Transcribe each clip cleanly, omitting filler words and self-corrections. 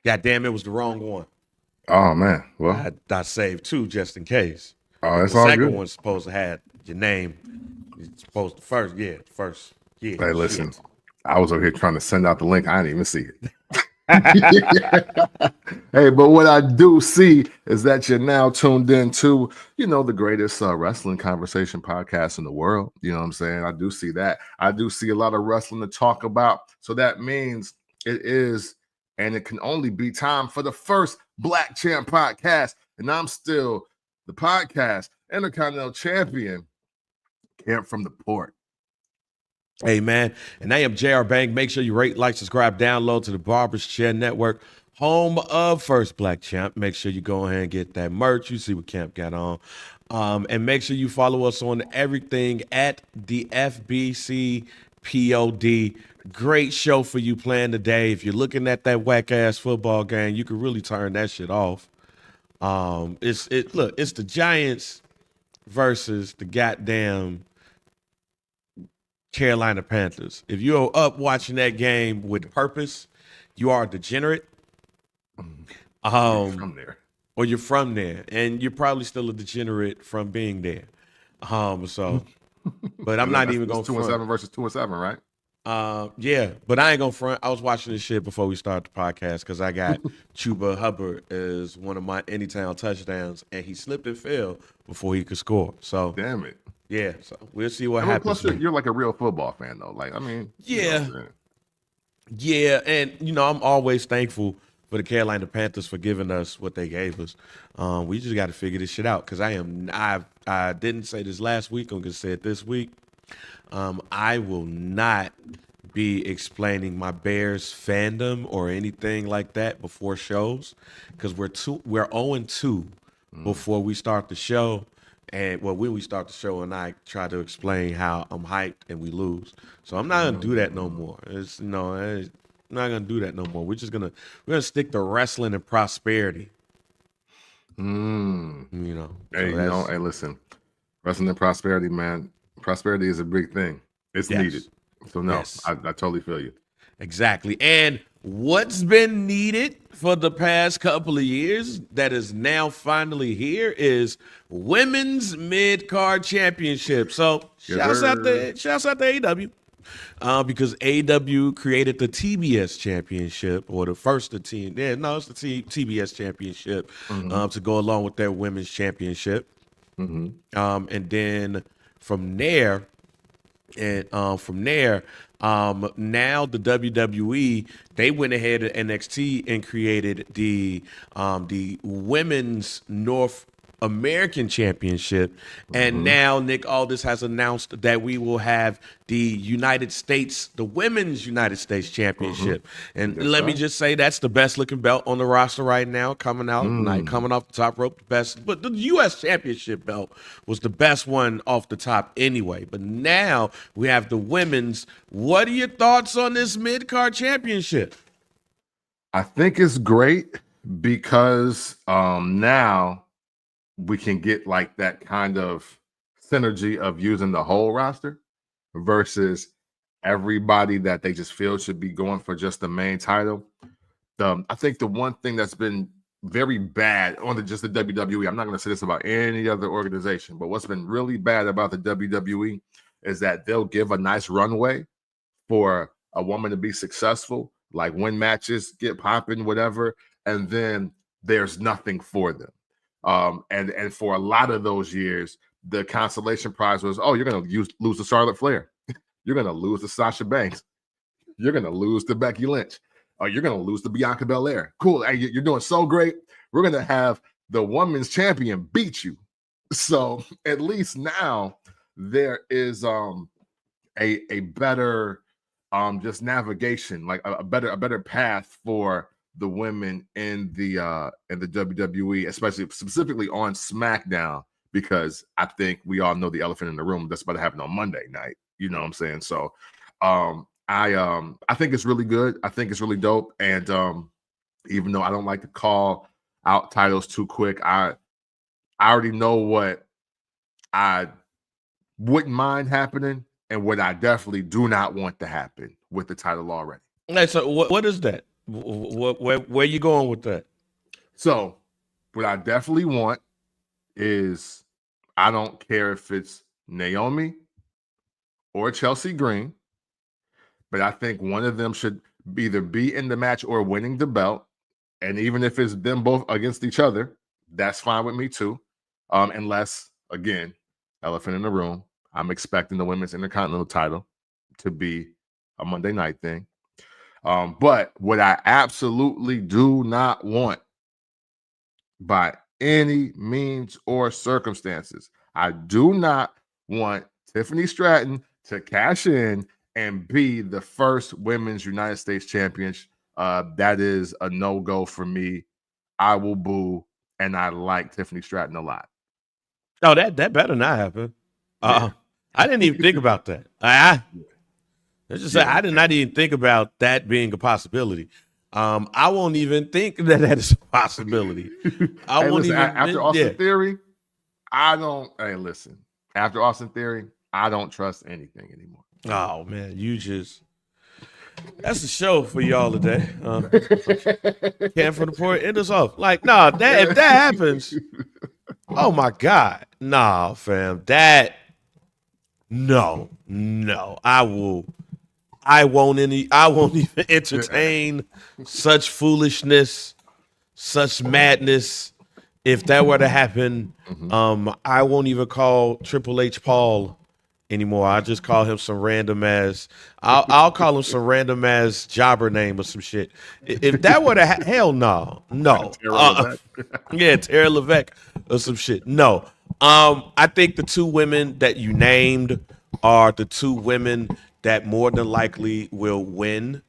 God damn, it was the wrong one. Oh man, well, I saved 2 just in case. oh, But that's the all second good. one's supposed to have your name. It's supposed to first. Yeah, first. Yeah, Hey, listen, shit. I was over here trying to send out the link. I didn't even see it. Hey, but what I do see is that you're now tuned in to, the greatest wrestling conversation podcast in the world. You know what I'm saying? I do see that. I do see a lot of wrestling to talk about. So that means it is, and it can only be time for the first Black Champ podcast. And I'm still the podcast Intercontinental Champion, Camp from the Port. Hey, man. And I am JR Bank. Make sure you rate, like, subscribe, download to the Barber's Chair Network, home of First Black Champ. Make sure you go ahead and get that merch. You see what Camp got on. And make sure you follow us on everything at the FBC POD. Great show for you playing today. If you're looking at that whack-ass football game, you can really turn that shit off. It's the Giants versus the goddamn Carolina Panthers. If you're up watching that game with purpose, you are a degenerate. From there. Or you're from there, and you're probably still a degenerate from being there. But I'm not even going to 2-7 versus 2-7, right? Yeah, but I ain't gonna front. I was watching this shit before we started the podcast because I got Chuba Hubbard as one of my anytime touchdowns, and he slipped and fell before he could score. So damn it. Yeah, so we'll see what happens. Plus, you're like a real football fan, though. Like, I mean, yeah, yeah, and I'm always thankful for the Carolina Panthers for giving us what they gave us. We just got to figure this shit out because I didn't say this last week. I'm gonna say it this week. I will not be explaining my Bears fandom or anything like that before shows because we're 0-2 before we start the show. And when we start the show, and I try to explain how I'm hyped and we lose, so I'm not gonna do that no more. I'm not gonna do that no more. We're gonna stick to wrestling and prosperity. Hey, listen, wrestling and prosperity, man. Prosperity is a big thing. It's needed. So I totally feel you. Exactly. And what's been needed for the past couple of years that is now finally here is women's mid-card championship. So shouts out to AEW. Because AEW created the TBS championship, or the first it's the TBS championship to go along with their women's championship. And then from there, now the WWE, they went ahead at NXT and created the women's North American Championship, and now Nick Aldis has announced that we will have the women's United States Championship. And let me just say that's the best looking belt on the roster right now, coming out, coming off the top rope, the best. But the U.S. Championship belt was the best one off the top anyway. But now we have the women's. What are your thoughts on this mid-card championship? I think it's great because now we can get like that kind of synergy of using the whole roster versus everybody that they just feel should be going for just the main title. I think the one thing that's been very bad on just the WWE, I'm not going to say this about any other organization, but what's been really bad about the WWE is that they'll give a nice runway for a woman to be successful, like win matches, get popping, whatever, and then there's nothing for them. And for a lot of those years, the consolation prize was, you're going to lose to Charlotte Flair. You're going to lose to Sasha Banks. You're going to lose to Becky Lynch. Or you're going to lose to Bianca Belair. Cool. Hey, you're doing so great. We're going to have the women's champion beat you. So at least now there is a better just navigation, like a better path for the women in the WWE, especially specifically on SmackDown, because I think we all know the elephant in the room that's about to happen on Monday night. You know what I'm saying? So I think it's really good. I think it's really dope. And even though I don't like to call out titles too quick, I already know what I wouldn't mind happening and what I definitely do not want to happen with the title already. Hey, so what is that? Where you going with that? So, what I definitely want is, I don't care if it's Naomi or Chelsea Green, but I think one of them should either be in the match or winning the belt. And even if it's them both against each other, that's fine with me too. Unless, again, elephant in the room, I'm expecting the women's intercontinental title to be a Monday night thing. But what I absolutely do not want, by any means or circumstances, I do not want Tiffany Stratton to cash in and be the first women's United States champion. That is a no-go for me. I will boo, and I like Tiffany Stratton a lot. Oh, that better not happen. Yeah. I didn't even think about that. I just say Yeah. I did not even think about that being a possibility. I won't even think that is a possibility. I Hey, won't listen, even. after Austin Yeah. Theory, I don't. Hey, listen, after Austin Theory, I don't trust anything anymore. Oh man, that's the show for y'all today. Cam from the port, end us off. Like, nah, that if that happens, oh my God. Nah, fam. No. I won't even entertain such foolishness, such madness. If that were to happen, I won't even call Triple H Paul anymore. I just call him some random ass. I'll call him some random ass jobber name or some shit. If that were to hell no. Yeah, Tara Levesque or some shit. No. I think the two women that you named are the two women that more than likely will win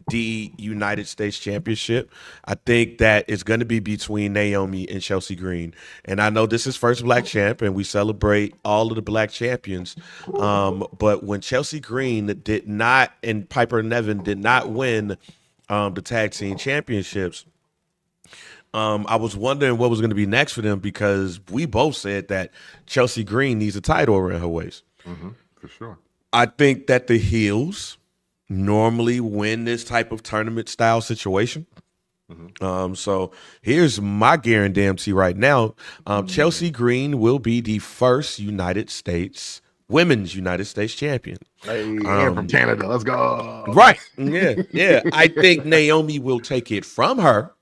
the United States Championship. I think that it's going to be between Naomi and Chelsea Green. And I know this is first black champ, and we celebrate all of the black champions. But when Chelsea Green did not, and Piper Nevin did not win the tag team championships, I was wondering what was going to be next for them, because we both said that Chelsea Green needs a title around her waist. For sure. I think that the heels normally win this type of tournament style situation. So here's my guarantee right now. Chelsea Green will be the first women's United States champion. Hey, and from Canada, let's go. Right. Yeah. I think Naomi will take it from her.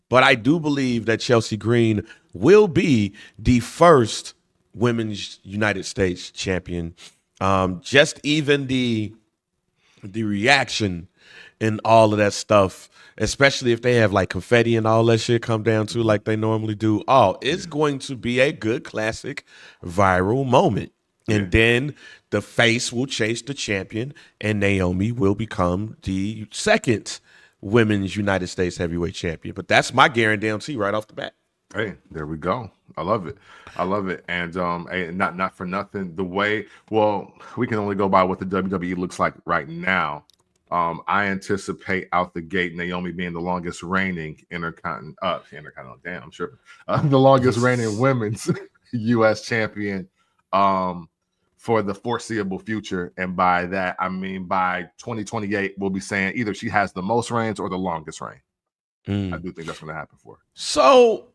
But I do believe that Chelsea Green will be the first women's United States champion. Just even the reaction and all of that stuff, especially if they have like confetti and all that shit come down to like they normally do. Oh, it's going to be a good classic viral moment. And then the face will chase the champion, and Naomi will become the second women's United States heavyweight champion. But that's my guarantee right off the bat. Hey, there we go. I love it. And hey, not for nothing, the way, well, we can only go by what the WWE looks like right now. I anticipate out the gate Naomi being the longest reigning intercontinental, damn, I'm sure, the longest reigning women's U.S. champion for the foreseeable future. And by that, I mean by 2028, we'll be saying either she has the most reigns or the longest reign. I do think that's going to happen for her. So,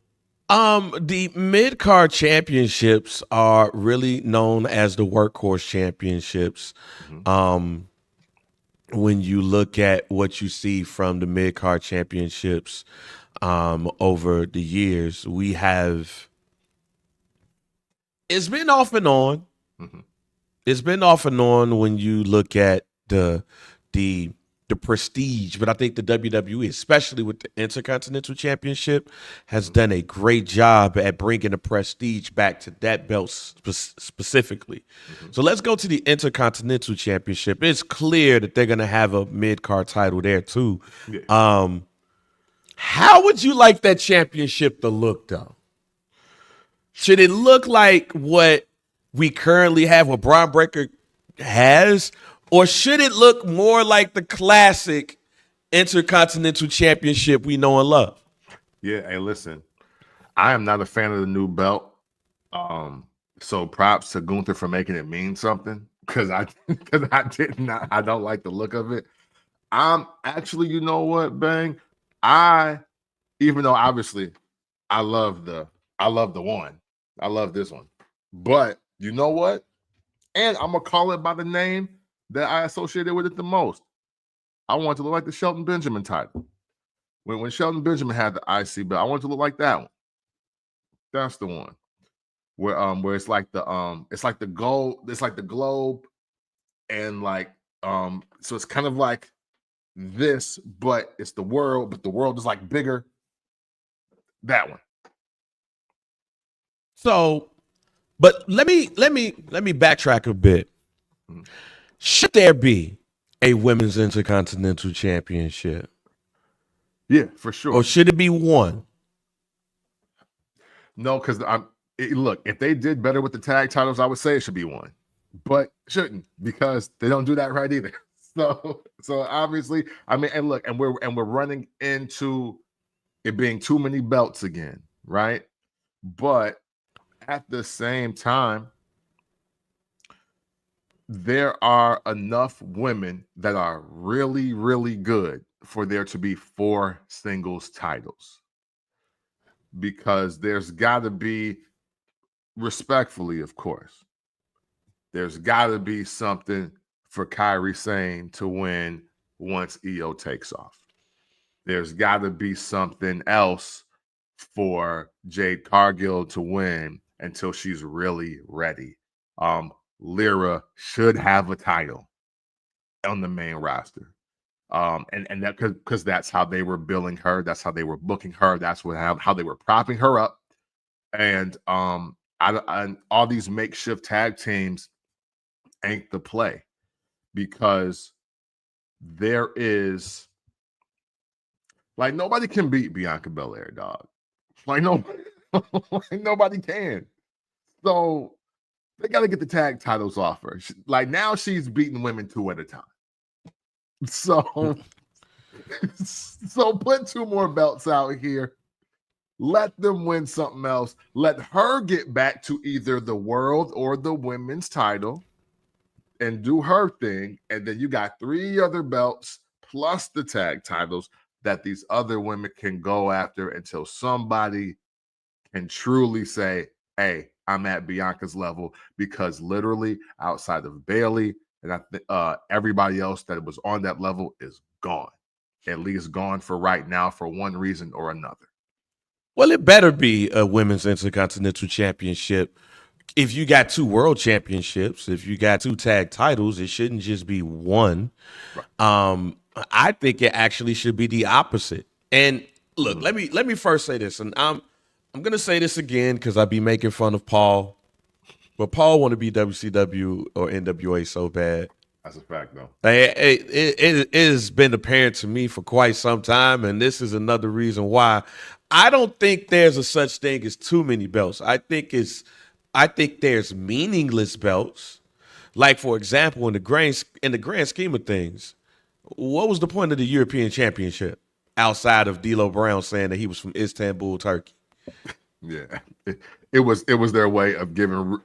the mid-card championships are really known as the workhorse championships. When you look at what you see from the mid-card championships over the years, it's been off and on. It's been off and on when you look at the prestige, but I think the WWE, especially with the Intercontinental Championship, has done a great job at bringing the prestige back to that belt specifically. So let's go to the Intercontinental Championship. It's clear that they're going to have a mid-card title there too. How would you like that championship to look, though? Should it look like what we currently have, what Braun Breaker has, or should it look more like the classic Intercontinental Championship we know and love? Yeah, hey, listen, I am not a fan of the new belt. So props to Gunther for making it mean something, because I don't like the look of it. I'm actually, you know what, Bang? Even though obviously I love the one. I love this one. But you know what? And I'm gonna call it by the name that I associated with it the most. I want it to look like the Shelton Benjamin title. When Shelton Benjamin had the IC belt, I want it to look like that one. That's the one. Where it's like the gold, it's like the globe, and so it's kind of like this, but it's the world, but the world is like bigger. That one. So, but let me backtrack a bit. Should there be a women's intercontinental championship? Yeah, for sure. Or should it be one? No, because look, if they did better with the tag titles, I would say it should be one, but shouldn't, because they don't do that right either. So obviously, I mean, and look, and we're running into it being too many belts again, right? But at the same time, there are enough women that are really, really good for there to be 4 singles titles, because there's got to be, respectfully, of course, there's got to be something for Kairi Sane to win once Io takes off. There's got to be something else for Jade Cargill to win until she's really ready. Lyra should have a title on the main roster. And that, because that's how they were billing her, that's how they were booking her, that's how they were propping her up. And all these makeshift tag teams ain't the play, because there is, like, nobody can beat Bianca Belair, dog. Like, nobody can. So they got to get the tag titles off her. Like, now she's beating women 2 at a time. So put 2 more belts out here. Let them win something else. Let her get back to either the world or the women's title and do her thing. And then you got 3 other belts plus the tag titles that these other women can go after until somebody can truly say, hey, I'm at Bianca's level. Because literally, outside of Bayley and everybody else that was on that level is gone. At least gone for right now, for one reason or another. Well, it better be a women's intercontinental championship. If you got 2 world championships, if you got 2 tag titles, it shouldn't just be one. Right. I think it actually should be the opposite. And look, let me first say this, and I'm gonna say this again because I be making fun of Paul, but Paul want to be WCW or NWA so bad. That's a fact, though. It has been apparent to me for quite some time, and this is another reason why I don't think there's a such thing as too many belts. I think there's meaningless belts. Like, for example, in the grand scheme of things, what was the point of the European Championship outside of D'Lo Brown saying that he was from Istanbul, Turkey? Yeah, it was their way of giving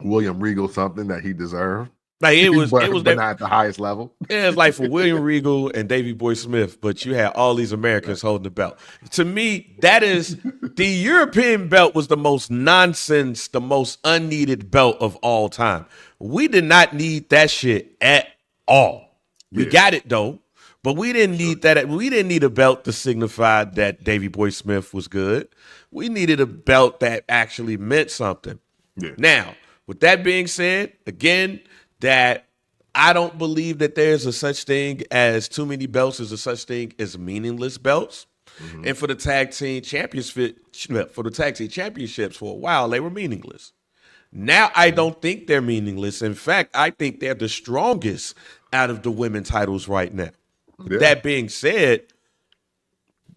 William Regal something that he deserved. Like, it was but not at the highest level. Yeah, it's like for William Regal and Davey Boy Smith, but you had all these Americans holding the belt. To me, that is, the European belt was the most nonsense, the most unneeded belt of all time. We did not need that shit at all. We got it though, but we didn't need that. We didn't need a belt to signify that Davey Boy Smith was good. We needed a belt that actually meant something. Yeah. Now, with that being said, again, that I don't believe that there's a such thing as too many belts. There's a such thing as meaningless belts. Mm-hmm. And for the tag team championships, for a while, they were meaningless. Now I don't think they're meaningless. In fact, I think they're the strongest out of the women titles right now. Yeah. That being said,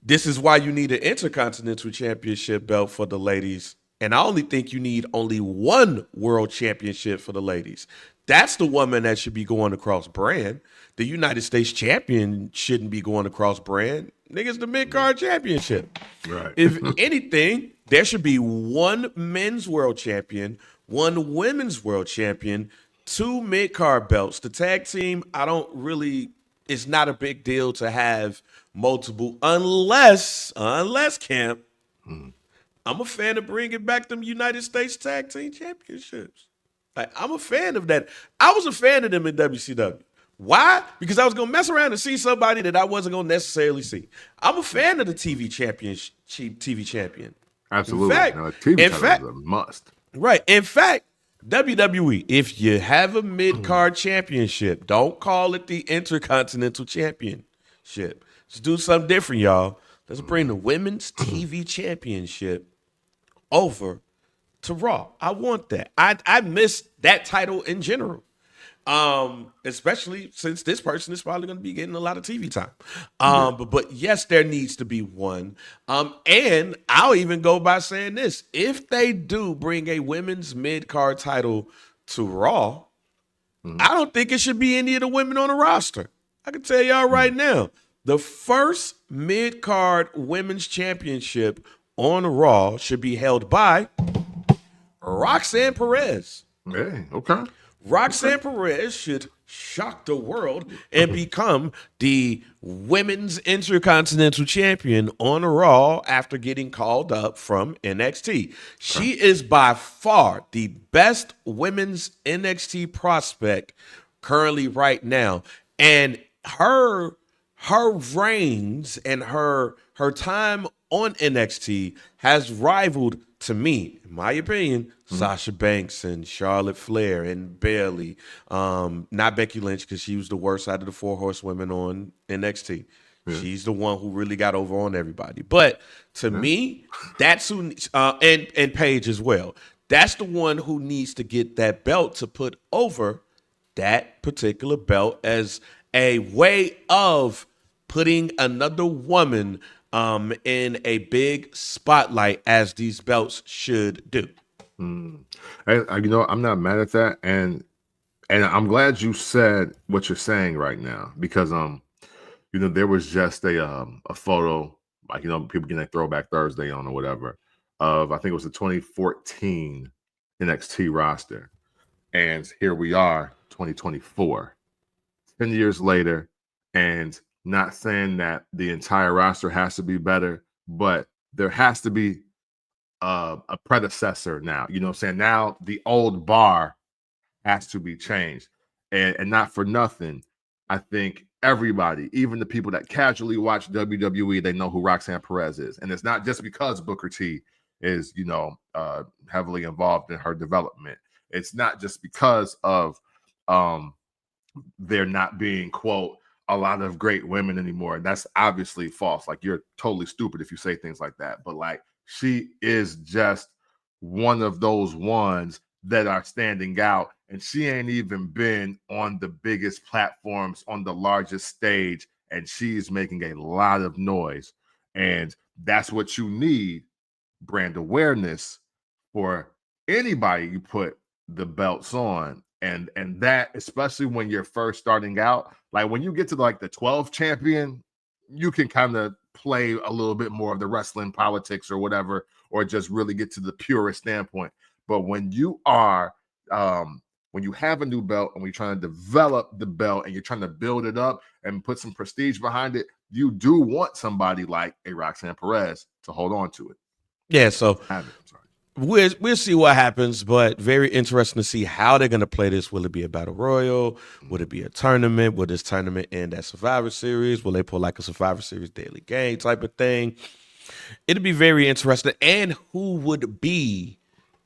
this is why you need an intercontinental championship belt for the ladies. And I only think you need only 1 world championship for the ladies. That's the woman that should be going across brand. The United States champion shouldn't be going across brand. Niggas, the mid-card championship. Right. If anything, there should be 1 men's world champion, 1 women's world champion, 2 mid-card belts. The tag team, I don't really it's not a big deal to have multiple, unless Camp. I'm a fan of bringing back them United States Tag Team Championships. Like, I'm a fan of that. I was a fan of them in WCW. Why? Because I was gonna mess around and see somebody that I wasn't gonna necessarily see. I'm a fan of the TV champion. Absolutely. In fact, TV title is a must. Right. In fact, WWE, if you have a mid-card championship, don't call it the Intercontinental Championship. Let's do something different, y'all. Let's bring the Women's TV Championship over to Raw. I want that. I miss that title in general. Especially since this person is probably going to be getting a lot of TV time. But yes, there needs to be one. And I'll even go by saying this. If they do bring a women's mid-card title to Raw, I don't think it should be any of the women on the roster. I can tell y'all right now, the first mid-card women's championship on Raw should be held by Roxanne Perez. Hey, okay. Roxanne Perez should shock the world and become the Women's Intercontinental Champion on Raw after getting called up from NXT. She is by far the best women's NXT prospect currently right now. And her reigns and her time on NXT has rivaled, to me, in my opinion, Sasha Banks and Charlotte Flair and Bayley. Not Becky Lynch, because she was the worst out of the 4 horsewomen on NXT. Yeah. She's the one who really got over on everybody. But to me, that's who, and Paige as well. That's the one who needs to get that belt to put over that particular belt as a way of putting another woman in a big spotlight, as these belts should do. And, I'm not mad at that, and I'm glad you said what you're saying right now, because there was just a photo, like, people getting a Throwback Thursday on or whatever, of, I think it was the 2014 NXT roster, and here we are, 2024, 10 years later, and not saying that the entire roster has to be better, but there has to be a predecessor now. You know what I'm saying? Now the old bar has to be changed. And not for nothing, I think everybody, even the people that casually watch WWE, they know who Roxanne Perez is. And it's not just because Booker T is, heavily involved in her development. It's not just because of there not being, quote, a lot of great women anymore. That's obviously false. Like, you're totally stupid if you say things like that. But, like, she is just one of those ones that are standing out. And she ain't even been on the biggest platforms, on the largest stage. And she's making a lot of noise. And that's what you need, brand awareness, for anybody you put the belts on. And that, especially when you're first starting out, like when you get to like the 12th champion, you can kind of play a little bit more of the wrestling politics or whatever, or just really get to the purest standpoint. But when you are, when you have a new belt and we're trying to develop the belt and you're trying to build it up and put some prestige behind it, you do want somebody like a Roxanne Perez to hold on to it. Yeah, so we'll see what happens, but very interesting to see how they're going to play this. Will it be a battle royal? Will it be a tournament? Will this tournament end at Survivor Series? Will they pull like a Survivor Series daily game type of thing? It'll be very interesting. And who would be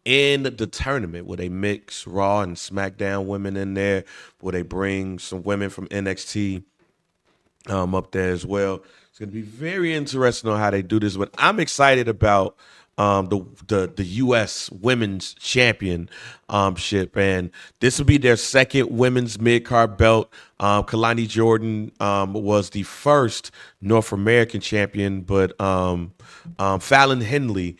in the tournament? Will they mix Raw and SmackDown women in there? Will they bring some women from NXT up there as well? It's going to be very interesting on how they do this, but I'm excited about the U.S. Women's Championship, and this will be their second women's mid-card belt. Kalani Jordan was the first North American champion, but Fallon Henley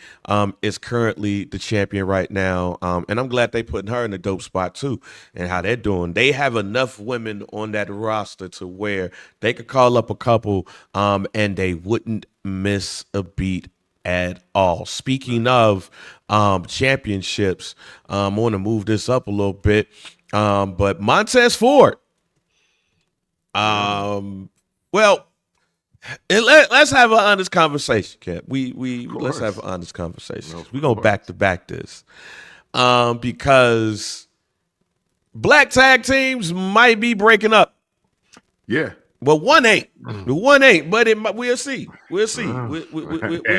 is currently the champion right now, and I'm glad they putting her in a dope spot too. And how they're doing, they have enough women on that roster to where they could call up a couple, and they wouldn't miss a beat at all. Speaking of championships, I want to move this up a little bit, but Montez Ford Well, let's have an honest conversation, Cap. Let's have an honest conversation. No, We're gonna back to back this. Because black tag teams might be breaking up. Yeah. Well, one ain't. One ain't, but we'll see. We'll see. We'll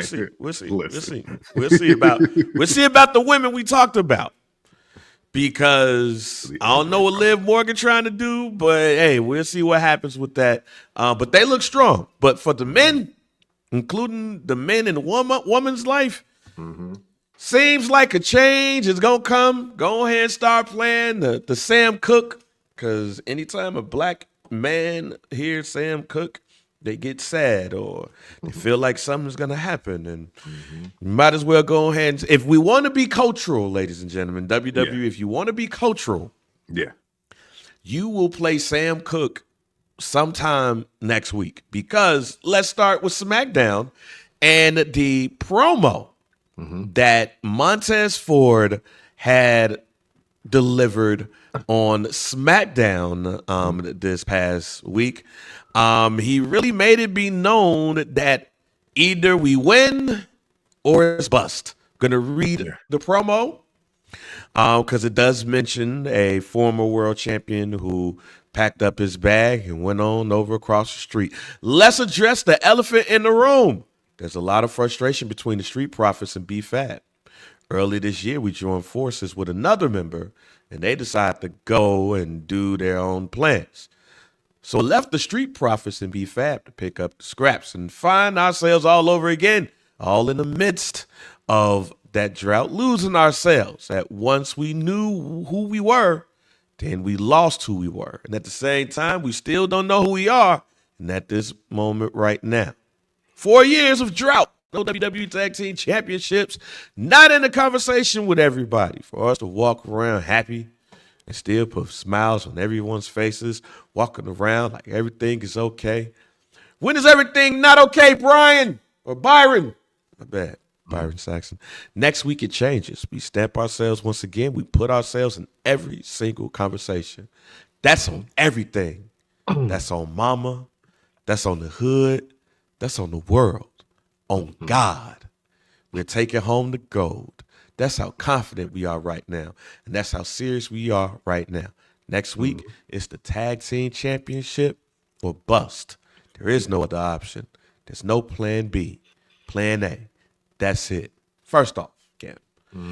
see. We'll see. We'll see. We'll see about the women we talked about. Because I don't know what Liv Morgan trying to do, but hey, we'll see what happens with that. But they look strong. But for the men, including the men in woman's life, seems like a change is gonna come. Go ahead and start playing the Sam Cooke. Because anytime a black man hears Sam Cooke, they get sad or they feel like something's gonna happen, and you might as well go ahead and, if we want to be cultural, ladies and gentlemen, WWE, if you want to be cultural, you will play Sam Cooke sometime next week. Because let's start with SmackDown and the promo that Montez Ford had delivered on SmackDown this past week. He really made it be known that either we win or it's bust. Gonna read the promo because it does mention a former world champion who packed up his bag and went on over across the street. Let's address the elephant in the room. There's a lot of frustration between the Street Profits and B-Fab. Early this year, we joined forces with another member, and they decided to go and do their own plans. So left the Street Profits and B-Fab to pick up the scraps and find ourselves all over again, all in the midst of that drought, losing ourselves. At once we knew who we were, then we lost who we were. And at the same time, we still don't know who we are. And at this moment right now, 4 years of drought, no WWE Tag Team Championships, not in the conversation with everybody. For us to walk around happy and still put smiles on everyone's faces, walking around like everything is okay. When is everything not okay, Brian? Or Byron? My bad, Byron Saxon. Next week it changes. We stamp ourselves once again. We put ourselves in every single conversation. That's on everything. That's on mama. That's on the hood. That's on the world. On God. We're taking home the gold. That's how confident we are right now. And that's how serious we are right now. Next week, it's the Tag Team Championship or bust. There is no other option. There's no plan B. Plan A. That's it. First off, Cam,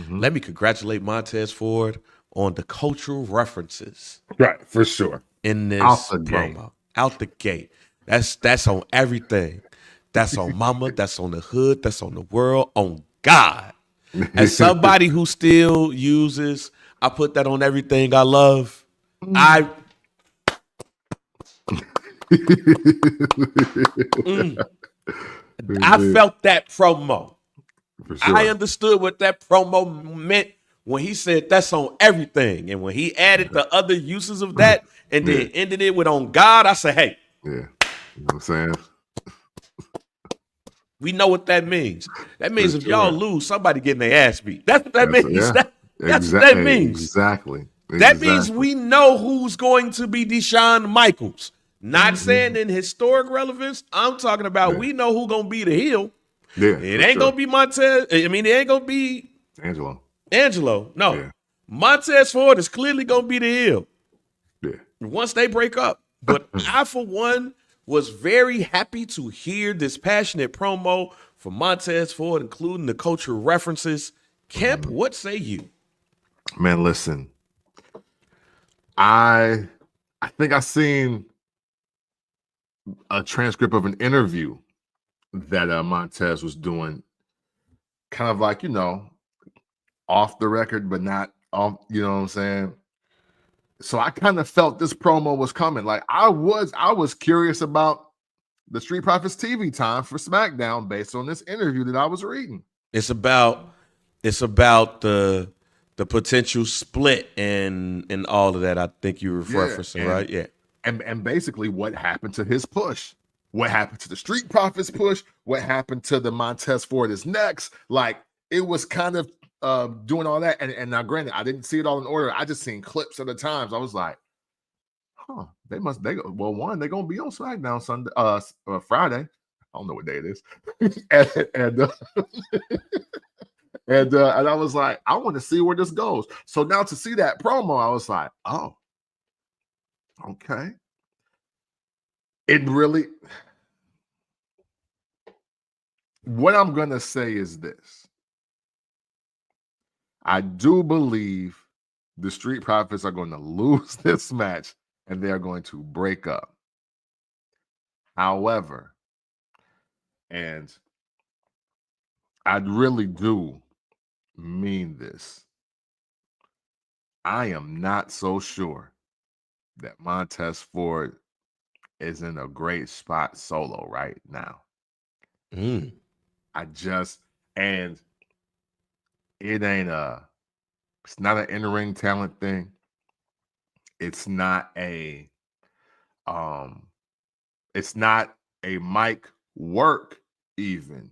let me congratulate Montez Ford on the cultural references. Right, for sure. In this promo. Out the gate. That's on everything. That's on mama. That's on the hood. That's on the world. On God. As somebody who still uses, I put that on everything I love. I felt that promo. Sure. I understood what that promo meant when he said that's on everything. And when he added the other uses of that and then ended it with on God, I said, hey. Yeah. You know what I'm saying? We know what that means. That means if y'all lose, somebody getting their ass beat. That's what that means. Yeah. That's what that means. Exactly. That means we know who's going to be Deshaun Michaels. Not saying in historic relevance. I'm talking about we know who's going to be the heel. Yeah, it ain't going to be Montez. I mean, it ain't going to be Angelo. No. Yeah. Montez Ford is clearly going to be the heel. Yeah. Once they break up. But I, for one, was very happy to hear this passionate promo from Montez Ford, including the cultural references. Kemp, what say you? Man, listen. I think I seen a transcript of an interview that Montez was doing, kind of like, off the record, but not off, you know what I'm saying? So I kind of felt this promo was coming. Like I was curious about the Street Profits TV time for SmackDown based on this interview that I was reading. It's about the potential split and all of that. I think you were referencing, right? Yeah. And basically what happened to his push, what happened to the Street Profits push, what happened to the Montez Ford is next. Like it was kind of doing all that. And now granted, I didn't see it all in order. I just seen clips at the times. I was like, they one, they're gonna be on SmackDown Sunday, Friday. I don't know what day it is. and I was like, I want to see where this goes. So now to see that promo, I was like, oh, okay. It really, what I'm gonna say is this. I do believe the Street Profits are going to lose this match and they're going to break up. However, and I really do mean this, I am not so sure that Montez Ford is in a great spot solo right now. Mm. And it's not an in-ring talent thing. It's not a mic work even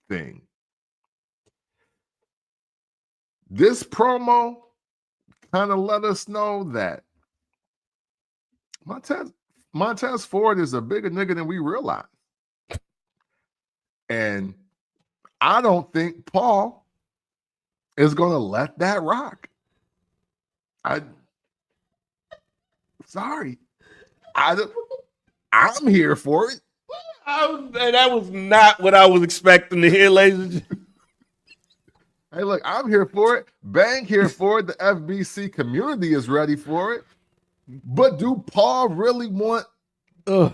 thing. This promo kind of let us know that Montez Ford is a bigger nigga than we realize. And I don't think Paul is going to let that rock. Sorry. I'm here for it. That was not what I was expecting to hear, ladies and gentlemen. Hey, look, I'm here for it. Bang here for it. The FBC community is ready for it. But do Paul really want the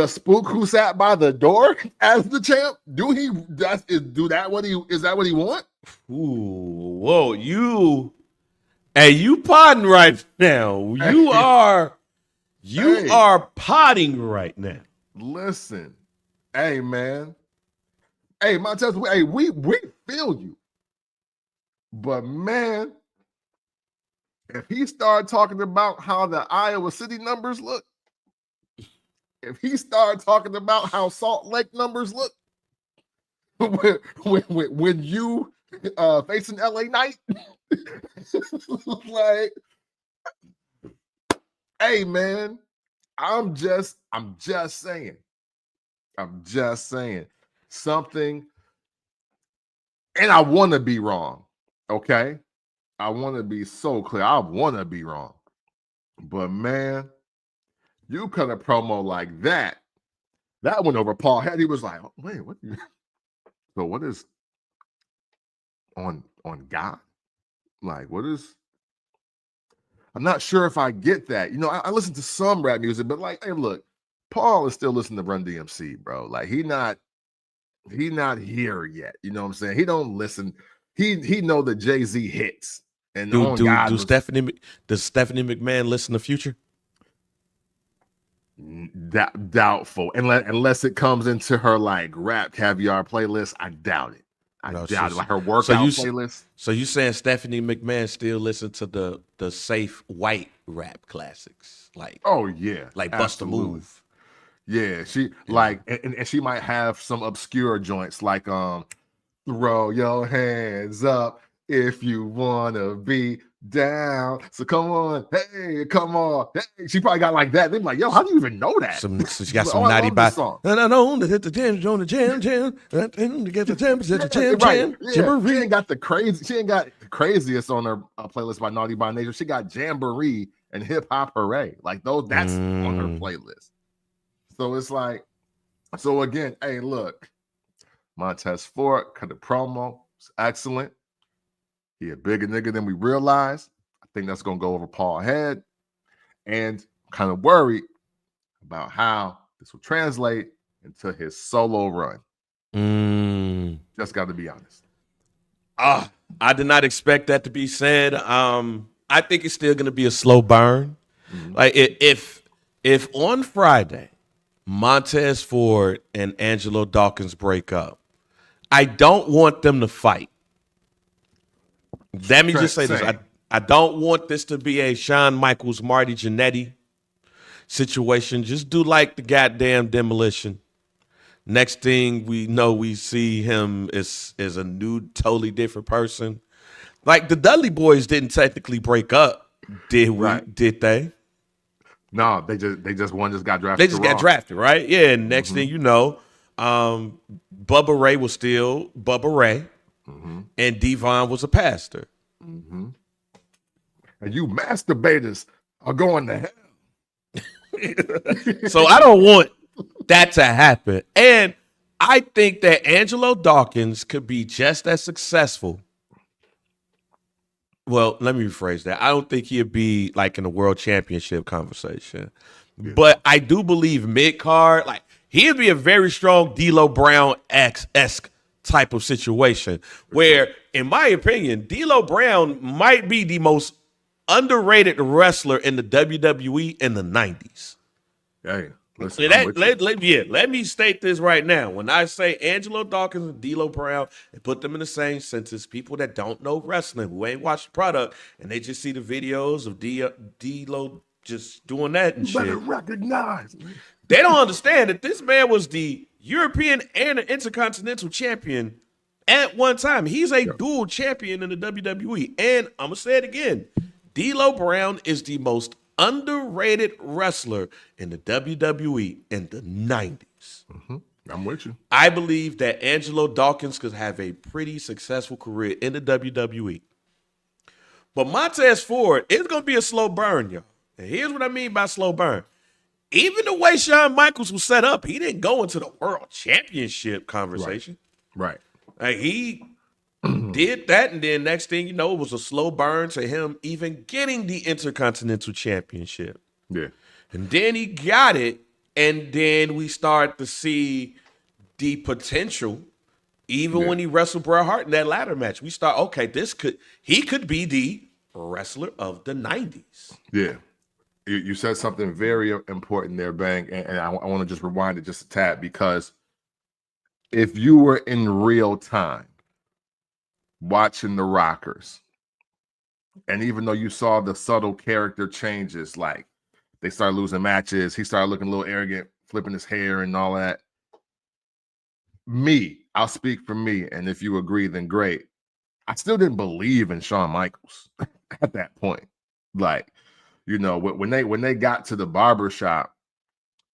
spook who sat by the door as the champ? Is that what he want? Ooh, whoa, you potting right now. You are potting right now. Listen, hey man. Hey, Montez, we feel you. But man, if he started talking about how the Iowa City numbers look, if he started talking about how Salt Lake numbers look, when you facing LA Knight, like, hey man, I'm just saying something, and I want to be wrong. Okay, I want to be so clear. I want to be wrong, but man, you cut a promo like that went over Paul head. He was like, wait, what? So what is on God? Like, what is? I'm not sure if I get that. You know, I listen to some rap music, but like, hey, look, Paul is still listening to Run DMC, bro. Like, he not here yet. You know what I'm saying? He don't listen. He know the Jay-Z hits. And does Stephanie McMahon listen to Future? Doubtful. Unless it comes into her like rap caviar playlist, I doubt it. I doubt it. Like her workout playlist. So you saying Stephanie McMahon still listen to the safe white rap classics? Like, oh yeah. Like Bust a Move. Yeah, like and she might have some obscure joints like throw your hands up if you wanna be down. So come on, hey, come on. Hey, she probably got like that. They're like, yo, how do you even know that? So she got some naughty body. And I know to hit the jam on the jam to get the jam. Right. Yeah. She ain't got the craziest on her playlist by Naughty by Nature. She got Jamboree and Hip Hop Hooray. Like those, that's on her playlist. So it's like, so again, hey, look, Montez Ford cut a promo. It's excellent. He a bigger nigga than we realized. I think that's going to go over Paul's head. And I'm kind of worried about how this will translate into his solo run. Just got to be honest. I did not expect that to be said. I think it's still going to be a slow burn. Mm-hmm. Like if on Friday, Montez Ford and Angelo Dawkins break up, I don't want them to fight. Let me just say this. I don't want this to be a Shawn Michaels, Marty Jannetty situation. Just do like the goddamn Demolition. Next thing we know, we see him as a new, totally different person. Like the Dudley Boys didn't technically break up. Right. Did they? No, they just one just got They drafted to just got Raw. drafted, right? Yeah. And next thing you know, Bubba Ray was still Bubba Ray, and Devon was a pastor. And you masturbators are going to hell. So I don't want that to happen. And I think that Angelo Dawkins could be just as successful. Well, let me rephrase that. I don't think he'd be like in a world championship conversation. Yeah. But I do believe mid card, like he'd be a very strong D'Lo Brown esque type of situation. Where, in my opinion, D'Lo Brown might be the most underrated wrestler in the WWE in the 90s. Hey, listen, Let me state this right now. When I say Angelo Dawkins and D'Lo Brown and put them in the same sentence, people that don't know wrestling, who ain't watched the product, and they just see the videos of D'Lo just doing that and you better shit, recognize. they don't understand that this man was the European and the Intercontinental Champion at one time. He's a dual champion in the WWE. And I'm going to say it again. D'Lo Brown is the most underrated wrestler in the WWE in the 90s. I'm with you. I believe that Angelo Dawkins could have a pretty successful career in the WWE. But Montez Ford is going to be a slow burn, y'all. And here's what I mean by slow burn. Even the way Shawn Michaels was set up, he didn't go into the world championship conversation. Right. Like he did that, and then next thing you know, it was a slow burn to him even getting the Intercontinental Championship. Yeah. And then he got it, and then we start to see the potential. Even when he wrestled Bret Hart in that ladder match, we start, okay, he could be the wrestler of the 90s. Yeah. You said something very important there, Bang, and I want to just rewind it just a tad, because if you were in real time watching the Rockers, and even though you saw the subtle character changes, like they started losing matches, he started looking a little arrogant, flipping his hair and all that. I'll speak for me, and if you agree, then great. I still didn't believe in Shawn Michaels at that point. Like, you know, when they got to the barbershop,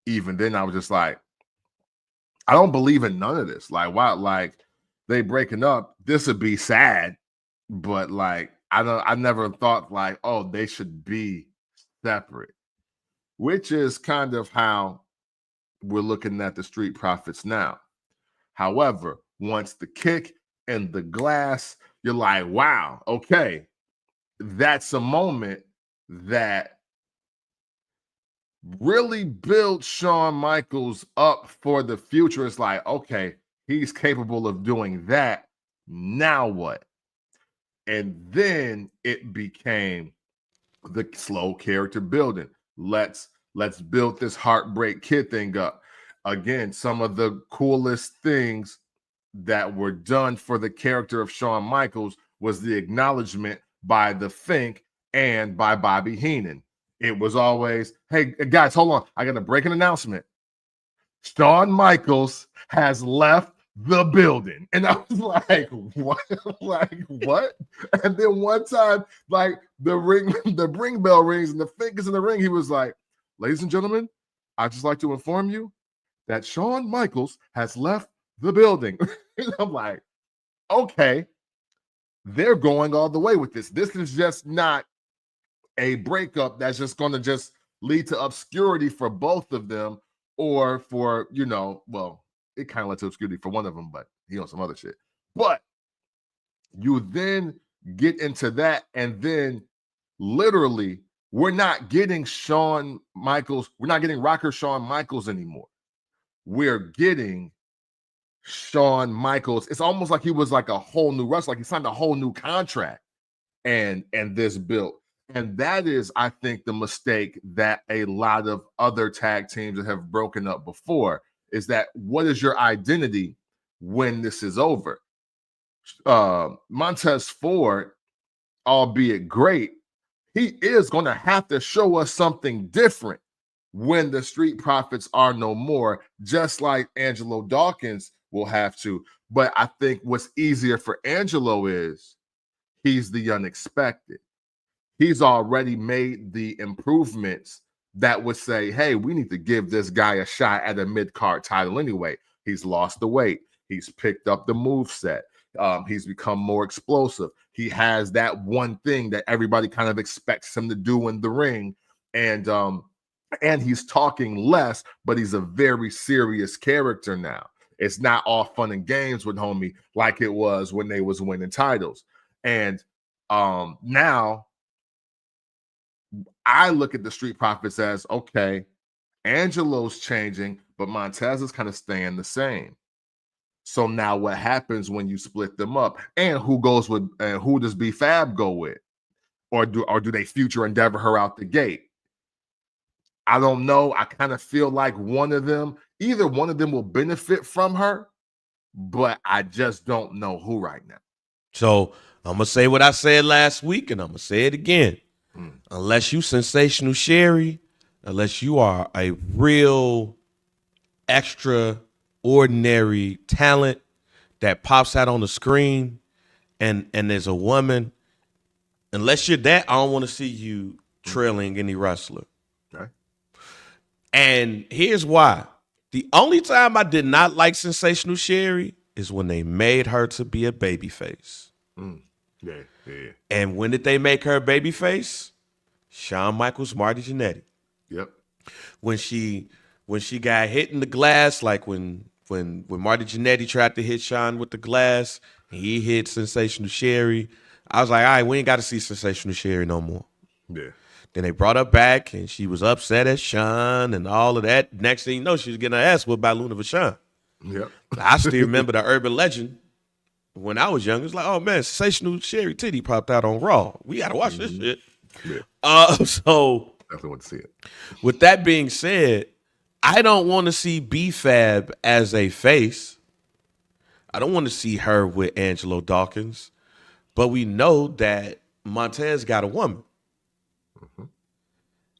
even then I was just like, I don't believe in none of this. Like, why? Like, they breaking up, this would be sad, but like, I never thought like, oh, they should be separate, which is kind of how we're looking at the Street Profits now. However, once the kick and the glass, you're like, wow, okay, that's a moment that really built Shawn Michaels up for the future. It's like, okay, he's capable of doing that. Now what? And then it became the slow character building. Let's build this Heartbreak Kid thing up. Again, some of the coolest things that were done for the character of Shawn Michaels was the acknowledgement by the Fink and by Bobby Heenan. It was always, hey, guys, hold on. I got to break an announcement. Shawn Michaels has left the building. And I was like, what? Like, what? And then one time, like, the ring bell rings and the Fink is in the ring. He was like, ladies and gentlemen, I'd just like to inform you that Shawn Michaels has left the building. And I'm like, okay, they're going all the way with this. This is just not a breakup that's just going to just lead to obscurity for both of them, or for, you know, well, it kind of led to obscurity for one of them, but he on some other shit. But you then get into that, and then literally we're not getting Shawn Michaels, we're not getting rocker Shawn Michaels anymore. We're getting Shawn Michaels. It's almost like he was like a whole new wrestler, like he signed a whole new contract, and this built. And that is, I think, the mistake that a lot of other tag teams that have broken up before, is that what is your identity when this is over? Montez Ford, albeit great, he is going to have to show us something different when the Street Profits are no more, just like Angelo Dawkins will have to. But I think what's easier for Angelo is he's the unexpected. he's already made the improvements that would say, hey, we need to give this guy a shot at a mid-card title anyway. He's lost the weight. He's picked up the moveset. He's become more explosive. He has that one thing that everybody kind of expects him to do in the ring. And he's talking less, but he's a very serious character now. It's not all fun and games with homie like it was when they was winning titles. And now I look at the Street Profits as, okay, Angelo's changing, but Montez is kind of staying the same. So now what happens when you split them up? And who goes with, who does B-Fab go with? Or do they future endeavor her out the gate? I don't know. I kind of feel like either one of them will benefit from her, but I just don't know who right now. So I'm going to say what I said last week, and I'm going to say it again. Unless you Sensational Sherry, unless you are a real extraordinary talent that pops out on the screen and there's a woman, unless you're that, I don't want to see you trailing any wrestler. Okay. And here's why. The only time I did not like Sensational Sherry is when they made her to be a babyface. Yeah. And when did they make her a babyface? Shawn Michaels, Marty Jannetty. Yep. When she got hit in the glass, like when Marty Jannetty tried to hit Shawn with the glass, and he hit Sensational Sherry, I was like, all right, we ain't got to see Sensational Sherry no more. Yeah. Then they brought her back, and she was upset at Shawn and all of that. Next thing you know, she was getting her ass whipped by Luna Vachon. Yep. I still remember the urban legend when I was young. It was like, oh man, Sensational Sherry titty popped out on Raw. We got to watch this shit. Yeah. So definitely want to see it. With that being said, I don't want to see B-Fab as a face. I don't want to see her with Angelo Dawkins. But we know that Montez got a woman.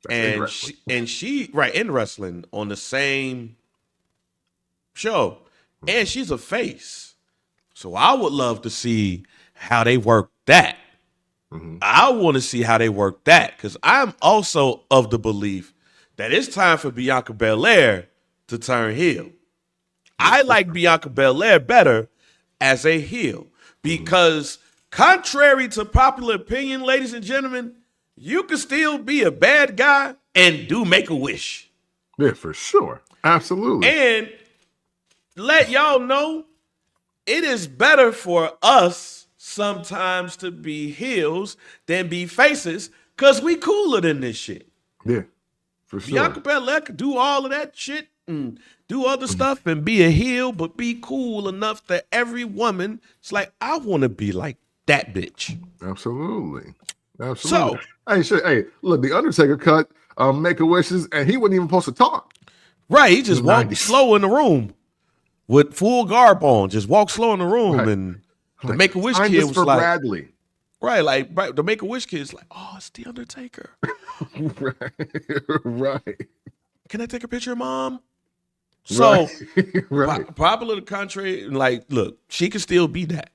And she in wrestling on the same show. And she's a face. So I would love to see how they work that. I want to see how they work that, because I'm also of the belief that it's time for Bianca Belair to turn heel. I like Bianca Belair better as a heel because, contrary to popular opinion, ladies and gentlemen, you can still be a bad guy and do Make-A-Wish. Yeah, for sure. Absolutely. And let y'all know, it is better for us sometimes to be heels than be faces, because we cooler than this shit. Yeah, for sure. Bianca Belair could do all of that shit and do other stuff and be a heel, but be cool enough that every woman is like, I want to be like that bitch. Absolutely. So, hey, look, the Undertaker cut Make-A-Wishes, and he wasn't even supposed to talk. Right, he just walked slow in the room with full garb on, just walked slow in the room, Right. and the Make-A-Wish kid was for like, Bradley. right, like the Make-A-Wish kid's like, oh, it's the Undertaker. Right. Can I take a picture, Mom? So, right. popular to the country, like, look, she can still be that.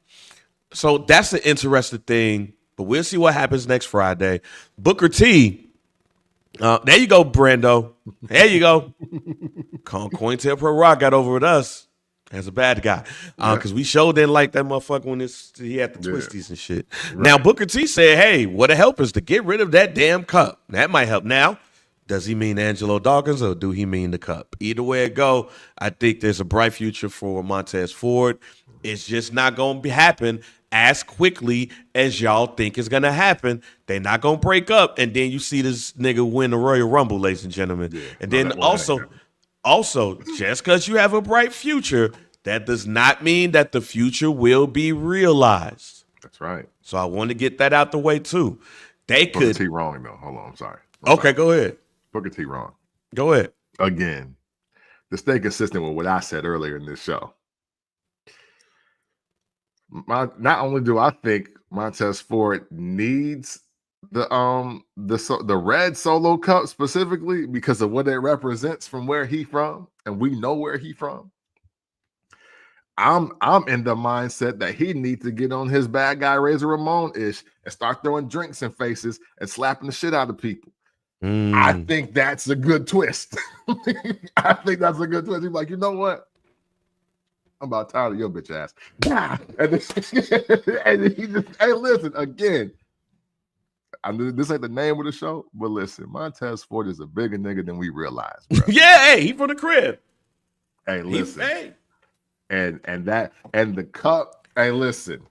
So that's the interesting thing. But we'll see what happens next Friday. Booker T. There you go, Brando. There you go. COINTELPRO Pro Rock got over with us as a bad guy. Because we sure didn't like that motherfucker when he had the twisties and shit. Right. Now, Booker T said, hey, what a help is to get rid of that damn cup. That might help. Now, does he mean Angelo Dawkins or do he mean the cup? Either way it go, I think there's a bright future for Montez Ford. It's just not going to happen as quickly as y'all think it's going to happen. They're not going to break up, and then you see this nigga win the Royal Rumble, ladies and gentlemen. Yeah, and then also, just because you have a bright future, that does not mean that the future will be realized. That's right. So I want to get that out the way, too. They Booker could. T wrong, though. Hold on. I'm sorry. Okay, go ahead. Booker T wrong. Go ahead. Again, to stay consistent with what I said earlier in this show. Not only do I think Montez Ford needs the red Solo Cup specifically because of what it represents from where he from, and we know where he from. I'm in the mindset that he needs to get on his bad guy Razor Ramon ish and start throwing drinks in faces and slapping the shit out of people. I think that's a good twist. I think that's a good twist. He's like, you know what? I'm about tired of your bitch ass. And he just, hey, listen, again, I knew this ain't the name of the show, but listen, Montez Ford is a bigger nigga than we realize, bro. Yeah, hey, he from the crib. Hey, listen. And the cup, hey, listen.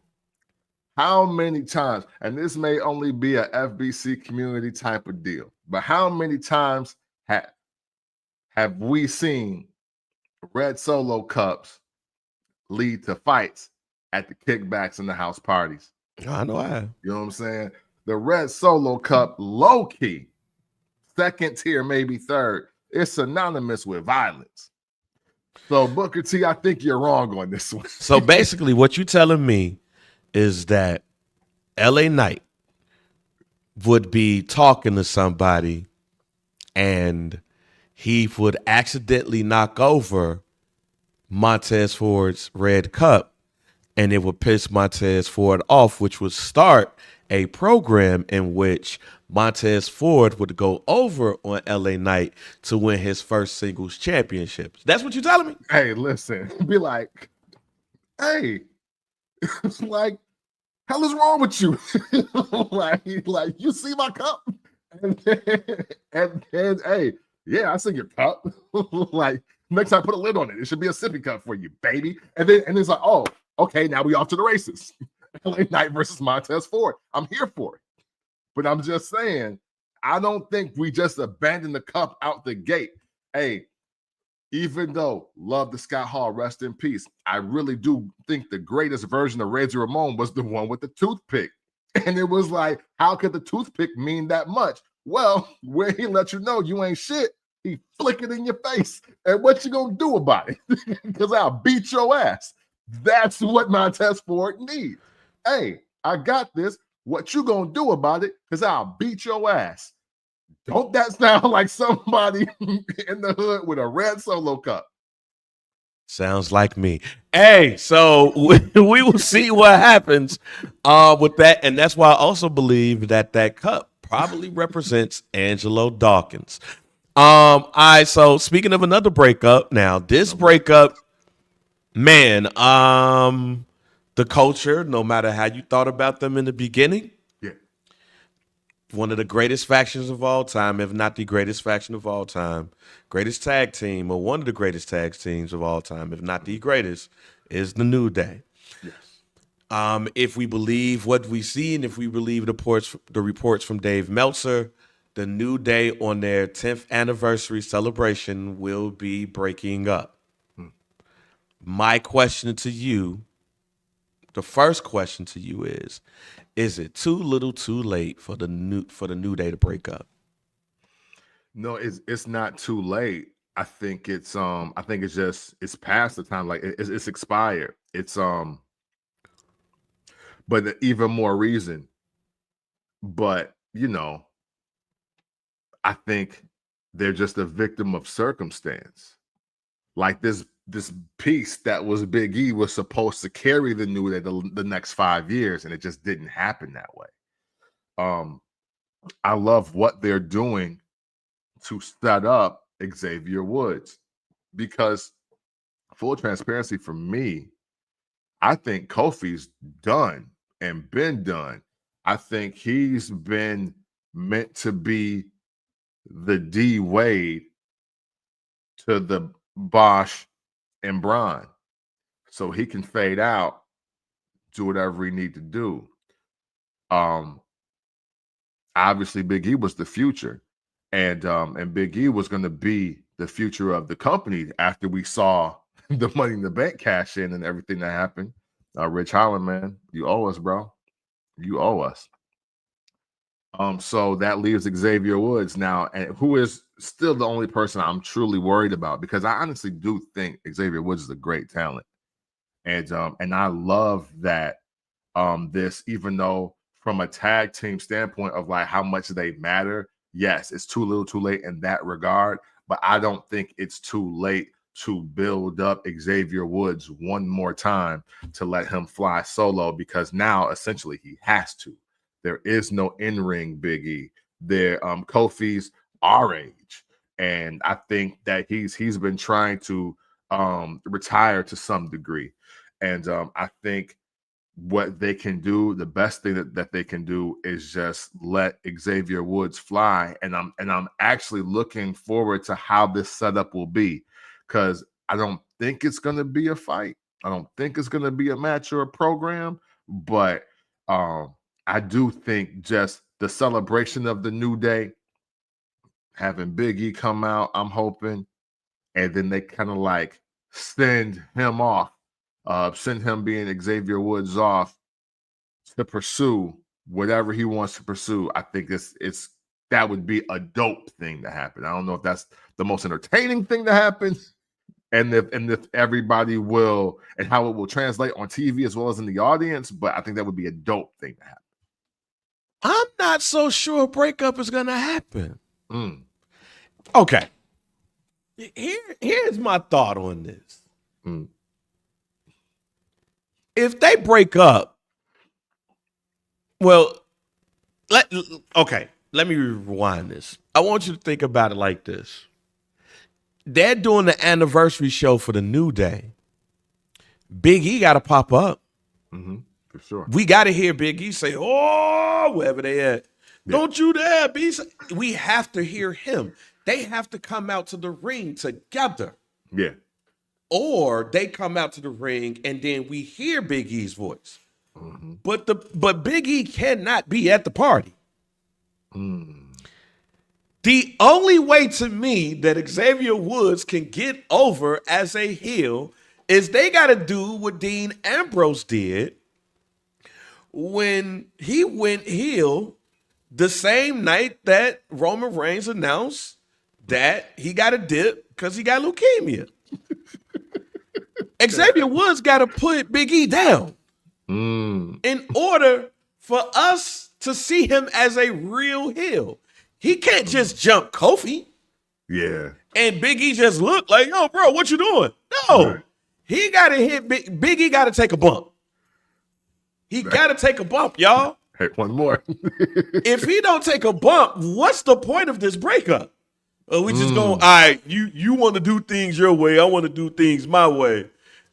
How many times, and this may only be a FBC community type of deal, but how many times have we seen red Solo cups lead to fights at the kickbacks and the house parties? I know I have. You know what I'm saying? The red Solo cup, low key, second tier, maybe third, it's synonymous with violence. So Booker T, I think you're wrong on this one. So basically, what you telling me is that LA Knight would be talking to somebody and he would accidentally knock over Montez Ford's red cup and it would piss Montez Ford off, which would start a program in which Montez Ford would go over on LA Knight to win his first singles championships. That's what you're telling me? Hey, listen, be like, hey, like, hell is wrong with you? like, you see my cup? And then, hey, yeah, I see your cup. Like, next time, put a lid on it. It should be a sippy cup for you, baby. And it's like, oh, okay, now we off to the races. LA Knight versus Montez Ford. I'm here for it. But I'm just saying, I don't think we just abandon the cup out the gate. Hey, even though love the Scott Hall, rest in peace, I really do think the greatest version of Razor Ramon was the one with the toothpick. And it was like, how could the toothpick mean that much? Well, where he let you know you ain't shit, he flick it in your face. And what you gonna do about it? Because I'll beat your ass. That's what Montez Ford needs. Hey, I got this. What you gonna do about it? Because I'll beat your ass. Don't that sound like somebody in the hood with a red Solo cup? Sounds like me. Hey, so we will see what happens with that. And that's why I also believe that cup probably represents Angelo Dawkins. All right, so speaking of another breakup, now this breakup, man, the culture, no matter how you thought about them in the beginning, one of the greatest factions of all time, if not the greatest faction of all time, greatest tag team, or one of the greatest tag teams of all time, if not the greatest, is the New Day. Yes. If we believe what we see, and if we believe the reports from Dave Meltzer, the New Day on their 10th anniversary celebration will be breaking up. My question to you, the first question to you is it too little too late for the New Day to break up? No, it's not too late. I think it's just it's past the time. Like it's expired. It's but even more reason. But you know, I think they're just a victim of circumstance. Like this piece that was Big E was supposed to carry the New Day the next 5 years, and it just didn't happen that way. I love what they're doing to set up Xavier Woods, because full transparency for me, I think Kofi's done and been done. I think he's been meant to be the D Wade to the Bosch and Braun, so he can fade out, do whatever he need to do. Obviously Big E was the future, and Big E was going to be the future of the company after we saw the Money in the Bank cash in and everything that happened. Rich Holland, man, you owe us, bro. You owe us. So that leaves Xavier Woods now, and who is still the only person I'm truly worried about, because I honestly do think Xavier Woods is a great talent, and I love that this, even though from a tag team standpoint of like how much they matter, yes, it's too little too late in that regard, but I don't think it's too late to build up Xavier Woods one more time to let him fly solo, because now essentially he has to. There is no in-ring Big E. Kofi's our age, and I think that he's been trying to retire to some degree, and I think what they can do, the best thing that they can do, is just let Xavier Woods fly. And I'm actually looking forward to how this setup will be, because I don't think it's going to be a fight. I don't think it's going to be a match or a program, but I do think just the celebration of the New Day, having Big E come out, I'm hoping, and then they kind of like send him off. Send him being Xavier Woods off to pursue whatever he wants to pursue. I think that would be a dope thing to happen. I don't know if that's the most entertaining thing to happen, and if everybody will, and how it will translate on TV as well as in the audience, but I think that would be a dope thing to happen. I'm not so sure a breakup is going to happen. Okay. Here's my thought on this. If they break up, well, let me rewind this. I want you to think about it like this. They're doing the anniversary show for the New Day. Big E got to pop up. For sure. We got to hear Big E say, "Oh, wherever they at. Yeah. Don't you dare be." We have to hear him. They have to come out to the ring together. Yeah. Or they come out to the ring and then we hear Big E's voice. But Big E cannot be at the party. The only way to me that Xavier Woods can get over as a heel is they got to do what Dean Ambrose did when he went heel the same night that Roman Reigns announced that he got a dip because he got leukemia. Xavier Woods got to put Big E down in order for us to see him as a real heel. He can't just jump Kofi. Yeah. And Big E just look like, "Yo, bro, what you doing?" No. Right. He got to hit Big E got to take a bump. He got to take a bump, y'all. Hey, one more. If he don't take a bump, what's the point of this breakup? We just going, "All right, you want to do things your way. I want to do things my way.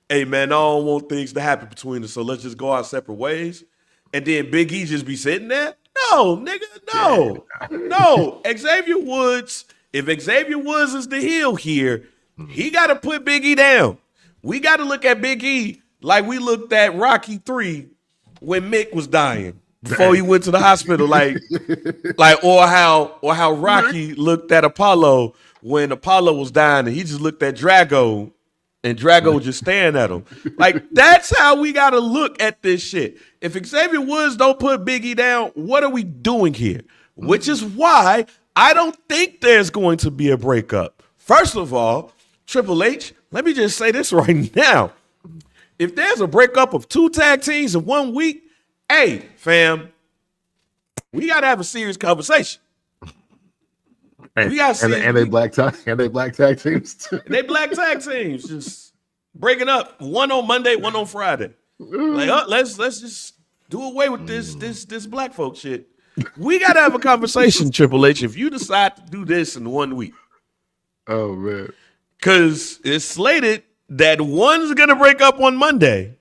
Hey, man, I don't want things to happen between us, so let's just go our separate ways." And then Big E just be sitting there? No, nigga, no. No. Xavier Woods, if Xavier Woods is the heel here, he got to put Big E down. We got to look at Big E like we looked at Rocky 3 when Mick was dying before he went to the hospital, or how Rocky looked at Apollo when Apollo was dying, and he just looked at Drago, and Drago was just staring at him. Like, that's how we got to look at this shit. If Xavier Woods don't put Big E down, what are we doing here? Which is why I don't think there's going to be a breakup. First of all, Triple H, let me just say this right now. If there's a breakup of 2 tag teams in 1 week, hey, fam, we got to have a serious conversation. And they black tag teams too. They black tag teams just breaking up, one on Monday, one on Friday. Like, let's just do away with this black folk shit. We gotta have a conversation, Triple H, if you decide to do this in 1 week. Oh man. Cause it's slated that one's gonna break up on Monday.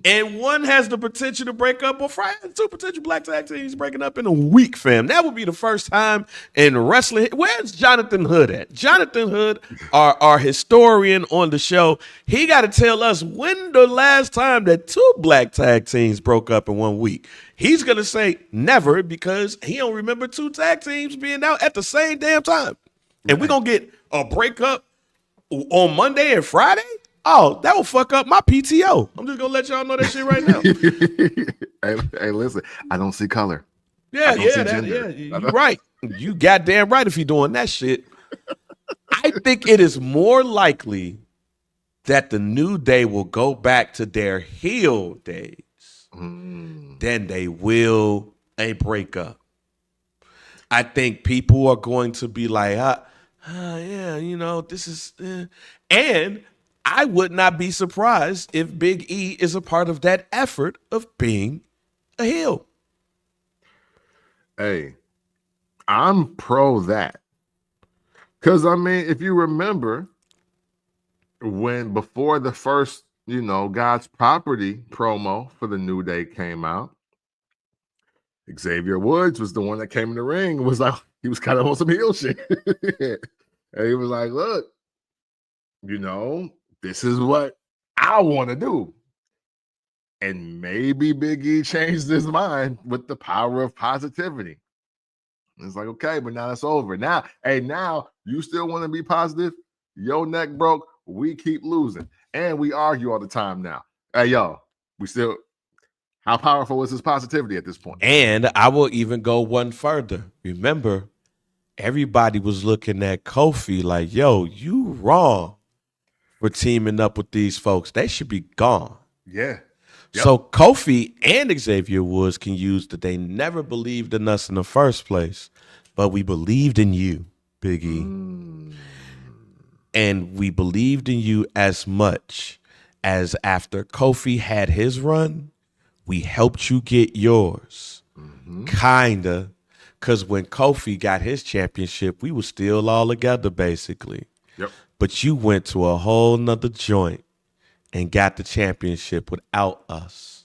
And one has the potential to break up on Friday. 2 potential black tag teams breaking up in a week, fam. That would be the first time in wrestling. Where's Jonathan Hood at? Jonathan Hood, our historian on the show, he got to tell us when the last time that 2 black tag teams broke up in 1 week. He's going to say never, because he don't remember 2 tag teams being out at the same damn time. And we're going to get a breakup on Monday and Friday? Oh, that will fuck up my PTO. I'm just gonna let y'all know that shit right now. Hey, listen, I don't see color. Yeah, you're right. You goddamn right if you're doing that shit. I think it is more likely that the New Day will go back to their heel days than they will a breakup. I think people are going to be like, Yeah, this is, and I would not be surprised if Big E is a part of that effort of being a heel. Hey, I'm pro that. Because, I mean, if you remember, before the first, God's Property promo for the New Day came out, Xavier Woods was the one that came in the ring and was like, he was kind of on some heel shit. And he was like, look, this is what I want to do. And maybe Big E changed his mind with the power of positivity. It's like, okay, but now it's over. Now you still want to be positive? Your neck broke. We keep losing. And we argue all the time now. Hey, yo, how powerful is his positivity at this point? And I will even go one further. Remember, everybody was looking at Kofi like, yo, you wrong for teaming up with these folks. They should be gone. Yeah. Yep. So Kofi and Xavier Woods can use that they never believed in us in the first place, but we believed in you, Big E. And we believed in you as much as after Kofi had his run, we helped you get yours. Kinda. Because when Kofi got his championship, we were still all together, basically. Yep. But you went to a whole nother joint and got the championship without us.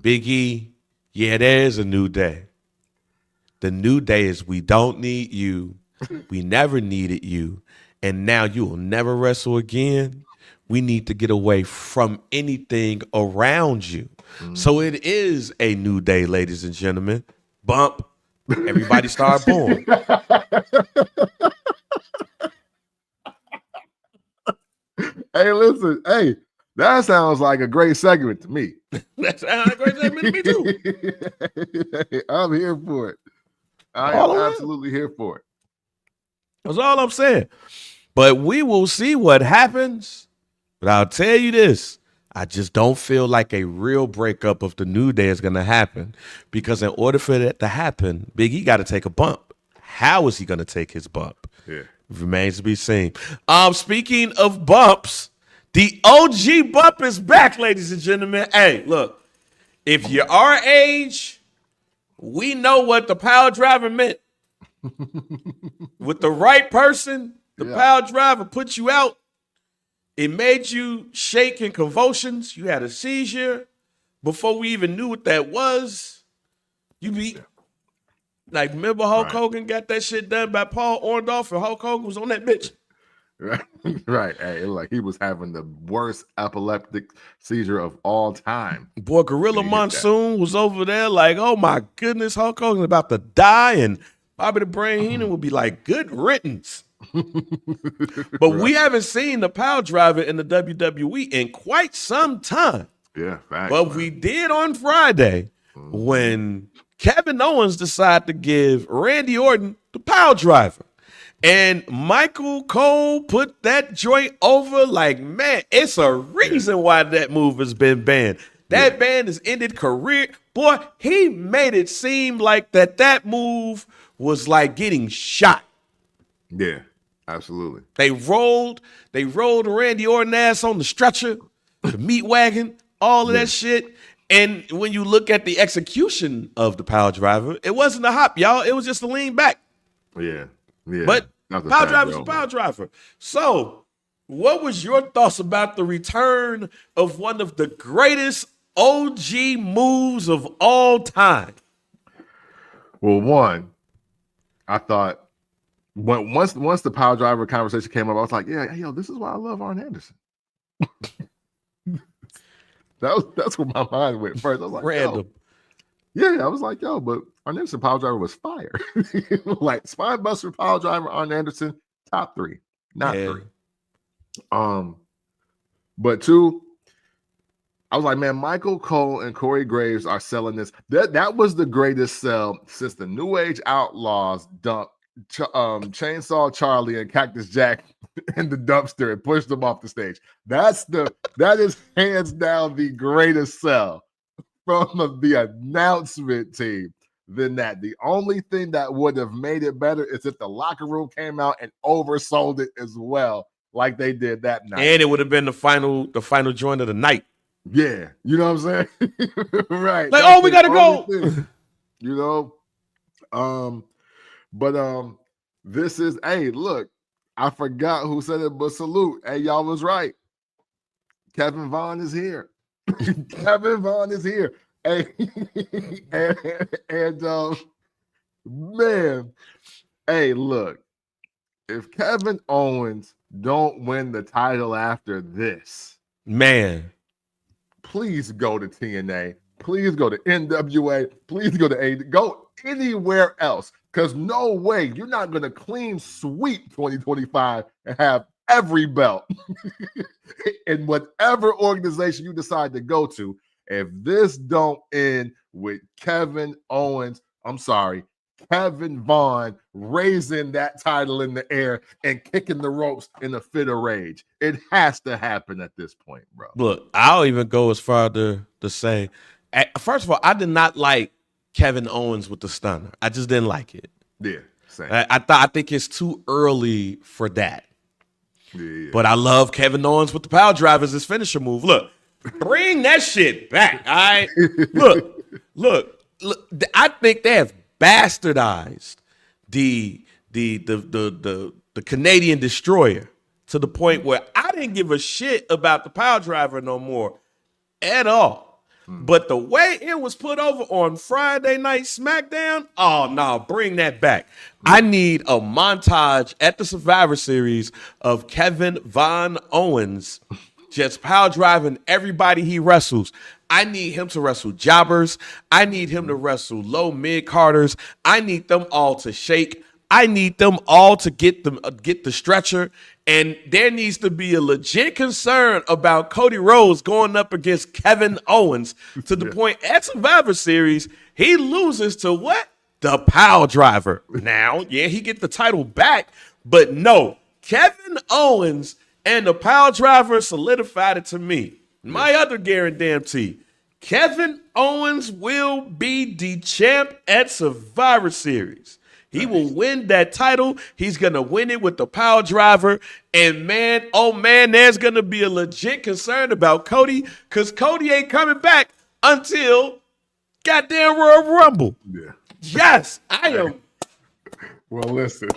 Big E, yeah, there's a new day. The new day is we don't need you. We never needed you. And now you will never wrestle again. We need to get away from anything around you. So it is a new day, ladies and gentlemen. Bump. Everybody start boom. Hey, listen. Hey, that sounds like a great segment to me. That sounds like a great segment to me, too. I'm here for it. I am absolutely here for it. That's all I'm saying. But we will see what happens. But I'll tell you this. I just don't feel like a real breakup of the New Day is going to happen. Because in order for that to happen, Big E got to take a bump. How is he going to take his bump? Yeah. Remains to be seen. Speaking of bumps, the OG bump is back, ladies and gentlemen. Hey, look, if you're our age, we know what the Piledriver meant. With the right person, the Piledriver put you out. It made you shake in convulsions. You had a seizure. Before we even knew what that was, like, remember Hulk Hogan got that shit done by Paul Orndorff, and Hulk Hogan was on that bitch. Right. Hey, like he was having the worst epileptic seizure of all time. Boy, Gorilla Monsoon was over there like, oh my goodness, Hulk Hogan's about to die, and Bobby the Brain Heenan would be like, good riddance. But we haven't seen the Piledriver in the WWE in quite some time. Yeah, facts. But we did on Friday when Kevin Owens decided to give Randy Orton the Piledriver. And Michael Cole put that joint over like, man, it's a reason why that move has been banned. That band has ended career. Boy, he made it seem like that move was like getting shot. Yeah, absolutely. They rolled Randy Orton ass on the stretcher, the meat wagon, all of that shit. And when you look at the execution of the Piledriver, it wasn't a hop, y'all. It was just a lean back. Yeah. Yeah. But Piledriver's a Piledriver. So, what was your thoughts about the return of one of the greatest OG moves of all time? Well, one, I thought once the Piledriver conversation came up, I was like, yeah, yo, this is why I love Arn Anderson. That's where my mind went first. I was like, random. I was like, yo, but Arn Anderson Piledriver was fire. Like Spinebuster Piledriver, Arn Anderson, top 3, not 3. But 2, I was like, man, Michael Cole and Corey Graves are selling this. That was the greatest sell since the New Age Outlaws dumped Chainsaw Charlie and Cactus Jack in the dumpster and pushed them off the stage. That is hands down the greatest sell from the announcement team. than that. The only thing that would have made it better is if the locker room came out and oversold it as well, like they did that night. And it would have been the final joint of the night. Yeah, you know what I'm saying? Right. Like, oh, we gotta go. You know, but this is, hey, look, I forgot who said it, but salute. Hey, y'all was right. Kevin Vaughn is here. Kevin Vaughn is here. Hey, and man, hey, look, if Kevin Owens don't win the title after this, man, please go to TNA. Please go to NWA. Please go to A. Go anywhere else. Because no way you're not going to clean sweep 2025 and have every belt in whatever organization you decide to go to. If this don't end with Kevin Owens, I'm sorry, Kevin Vaughn raising that title in the air and kicking the ropes in a fit of rage. It has to happen at this point, bro. Look, I'll even go as far to say, first of all, I did not like Kevin Owens with the stunner. I just didn't like it. Yeah, same. I think it's too early for that. Yeah. But I love Kevin Owens with the power drive as his finisher move. Look, bring that shit back. All right. Look. I think they have bastardized the Canadian Destroyer to the point where I didn't give a shit about the power driver no more at all. But the way it was put over on Friday Night SmackDown, oh no, bring that back. I need a montage at the Survivor Series of Kevin Von Owens just power driving everybody he wrestles. I need him to wrestle jobbers. I need him to wrestle low mid carders. I need them all to shake. I need them all to get the stretcher. And there needs to be a legit concern about Cody Rhodes going up against Kevin Owens to the point at Survivor Series, he loses to what? The Power Driver. Now, yeah, he get the title back, but no, Kevin Owens and the Power Driver solidified it to me. My other guarantee, Kevin Owens will be the champ at Survivor Series. He will win that title. He's going to win it with the Power Driver. And man, oh man, there's going to be a legit concern about Cody because Cody ain't coming back until goddamn Royal Rumble. Yeah. Yes, I am. Well, listen.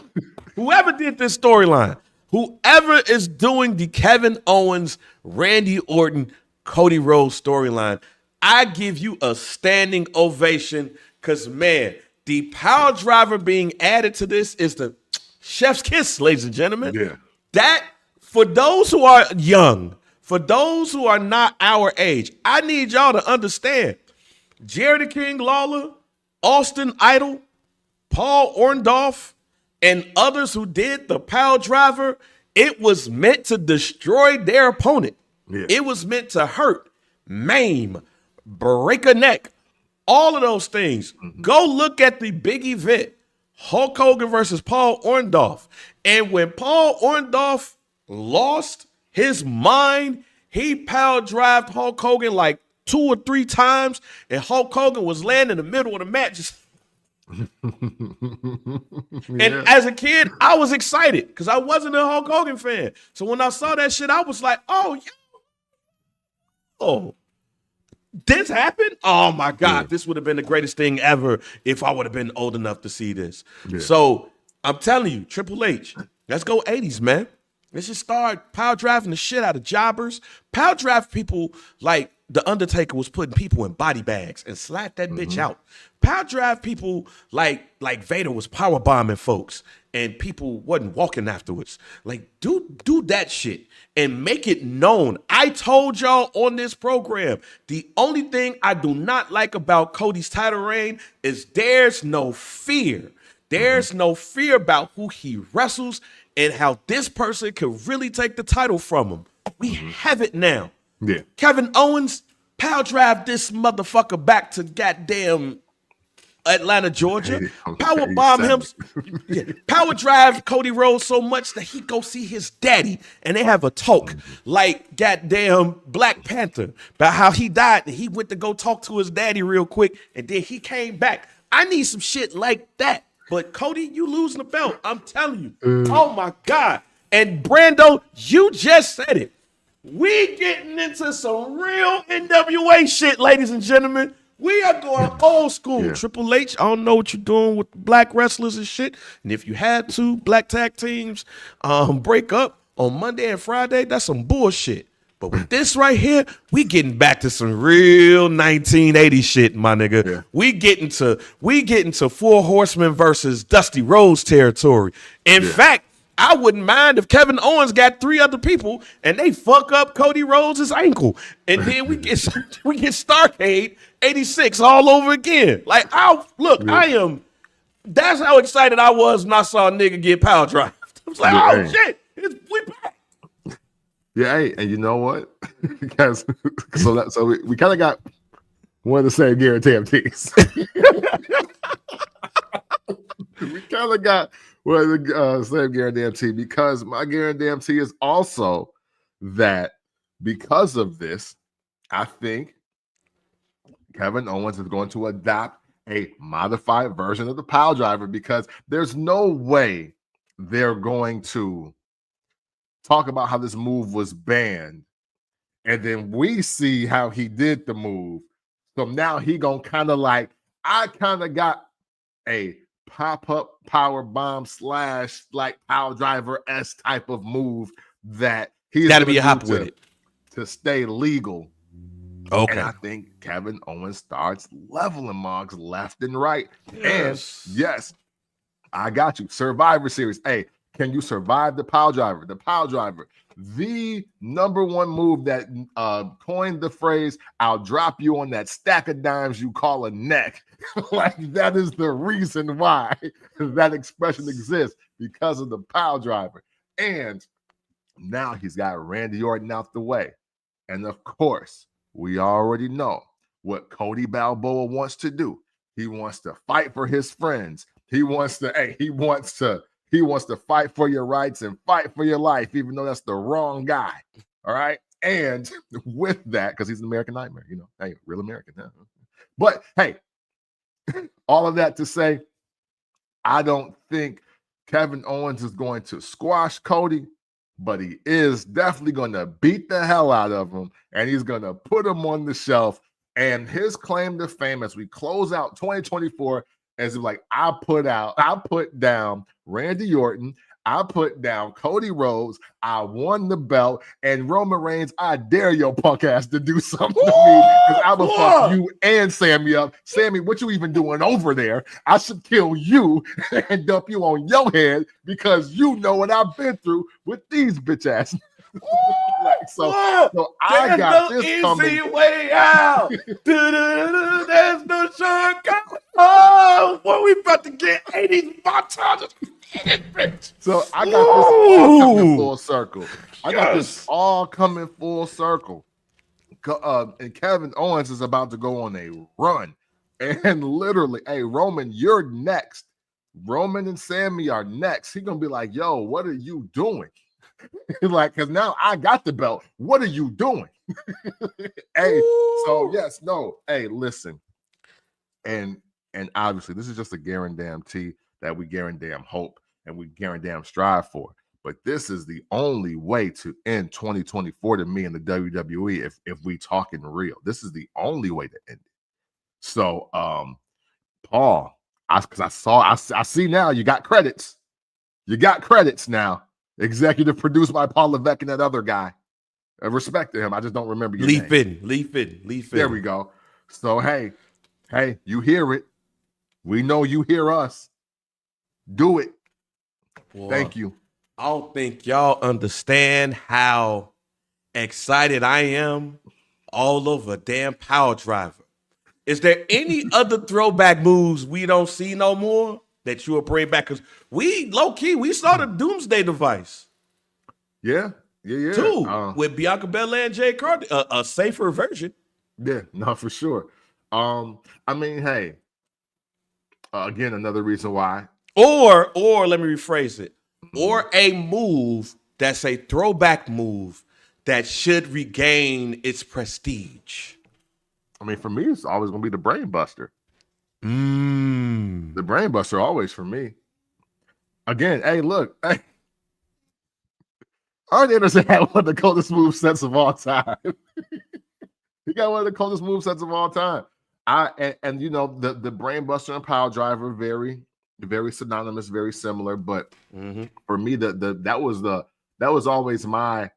Whoever did this storyline, whoever is doing the Kevin Owens, Randy Orton, Cody Rhodes storyline, I give you a standing ovation because, man, the Power Driver being added to this is the chef's kiss, ladies and gentlemen. Yeah. That, for those who are young, for those who are not our age, I need y'all to understand, Jerry the King Lawler, Austin Idol, Paul Orndorff, and others who did the Power Driver, it was meant to destroy their opponent. Yeah. It was meant to hurt, maim, break a neck, all of those things. Go look at the big event, Hulk Hogan versus Paul Orndorff. And when Paul Orndorff lost his mind, he power drived Hulk Hogan like 2 or 3 times, and Hulk Hogan was laying in the middle of the mat just. And as a kid, I was excited because I wasn't a Hulk Hogan fan. So when I saw that shit, I was like, oh, this happened? Oh my God, this would have been the greatest thing ever if I would have been old enough to see this. Yeah. So I'm telling you, Triple H, let's go 80s, man. Let's just start power driving the shit out of jobbers. Power drive people like The Undertaker was putting people in body bags and slapped that bitch out. Power drive people like Vader was power bombing folks and people wasn't walking afterwards. Like, do that shit and make it known. I told y'all on this program, the only thing I do not like about Cody's title reign is there's no fear. There's no fear about who he wrestles and how this person could really take the title from him. We have it now. Yeah. Kevin Owens, power drive this motherfucker back to goddamn Atlanta, Georgia. Power bomb him. Power drive Cody Rhodes so much that he go see his daddy and they have a talk like goddamn Black Panther about how he died and he went to go talk to his daddy real quick and then he came back. I need some shit like that. But Cody, you losing the belt. I'm telling you. Oh my God. And Brando, you just said it. We getting into some real NWA shit, ladies and gentlemen. We are going old school. Yeah. Triple H, I don't know what you're doing with black wrestlers and shit. And if you had to, black tag teams break up on Monday and Friday, that's some bullshit. But with this right here, we getting back to some real 1980 shit, my nigga. Yeah. We getting to Four Horsemen versus Dusty Rhodes territory. In fact, I wouldn't mind if Kevin Owens got 3 other people and they fuck up Cody Rhodes' ankle. And then we get Starrcade 86 all over again. Like, that's how excited I was when I saw a nigga get power drive. I was like, shit, we back. Yeah, hey, and you know what? Because so we kind of got one of the same guarantees. We kind of got one of the same guarantee because my guarantee is also that because of this, I think Kevin Owens is going to adopt a modified version of the Piledriver because there's no way they're going to talk about how this move was banned, and then we see how he did the move. So now he gonna kind of like, I kind of got a pop-up power bomb / like Piledriver-esque type of move that he's got to be a hop with it to stay legal. Okay. And I think Kevin Owens starts leveling Moggs left and right. Yes. And yes, I got you. Survivor Series. Hey, can you survive the Piledriver? The Piledriver, the #1 move that coined the phrase, I'll drop you on that stack of dimes you call a neck. Like, that is the reason why that expression exists, because of the Piledriver. And now he's got Randy Orton out the way. And of course, we already know what Cody Balboa wants to do. He wants to fight for his friends. He wants to fight for your rights and fight for your life, even though that's the wrong guy. All right. And with that, because he's an American nightmare, hey, real American. Huh? But hey, all of that to say, I don't think Kevin Owens is going to squash Cody, but he is definitely going to beat the hell out of him, and he's going to put him on the shelf. And his claim to fame as we close out 2024 is like, I put down Randy Orton, I put down Cody Rhodes, I won the belt, and Roman Reigns, I dare your punk ass to do something to me, because I will fuck you and Sammy up. Sammy, what you even doing over there? I should kill you and dump you on your head, because you know what I've been through with these bitch ass. So I got this easy coming. Way out. There's no shortcut. Oh, boy, we about to get 80s montages. So I got this all coming full circle. I got this all coming full circle. And Kevin Owens is about to go on a run. And literally, hey, Roman, you're next. Roman and Sammy are next. He's going to be like, yo, what are you doing? Like, because now I got the belt. What are you doing? Hey, so yes, no. Hey, listen. And obviously, this is just a guarantee that we guarantee hope and we guarantee strive for. But this is the only way to end 2024 to me in the WWE if we talking real. This is the only way to end it. So, Paul, I see now you got credits. You got credits now. Executive produced by Paul Levesque and that other guy. Respect to him. I just don't remember your name. Lee Fitton. There we go. So, hey, you hear it. We know you hear us. Do it. Boy, thank you. I don't think y'all understand how excited I am all over damn Piledriver. Is there any other throwback moves we don't see no more that you will bring back? Because we, low-key, we saw the Doomsday Device. Yeah. Too, with Bianca Belair and Jay Carter, a safer version. Yeah, no, for sure. I mean, hey, again, another reason why. Or let me rephrase it. Or a move that's a throwback move that should regain its prestige. I mean, for me, it's always going to be the Brain Buster. The brainbuster always for me. Again, hey, look, hey, Arn Anderson had one of the coldest move sets of all time. He got one of the coldest move sets of all time. And you know the brainbuster and Piledriver very synonymous, very similar. But for me, that was always my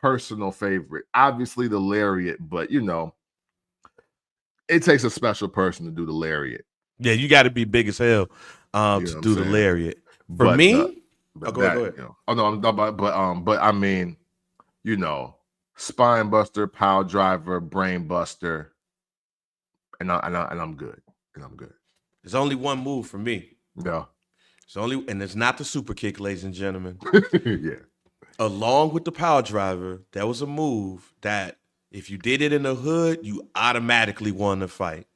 personal favorite. Obviously the lariat, but you know, it takes a special person to do the lariat. Yeah, you got to be big as hell to do the lariat. For me, go ahead. You know, oh no, but I mean, you know, spine buster, Piledriver, brain buster, and I'm good. And I'm good. There's only one move for me. No. And it's not the super kick, ladies and gentlemen. Yeah. Along with the Piledriver, that was a move that if you did it in the hood, you automatically won the fight.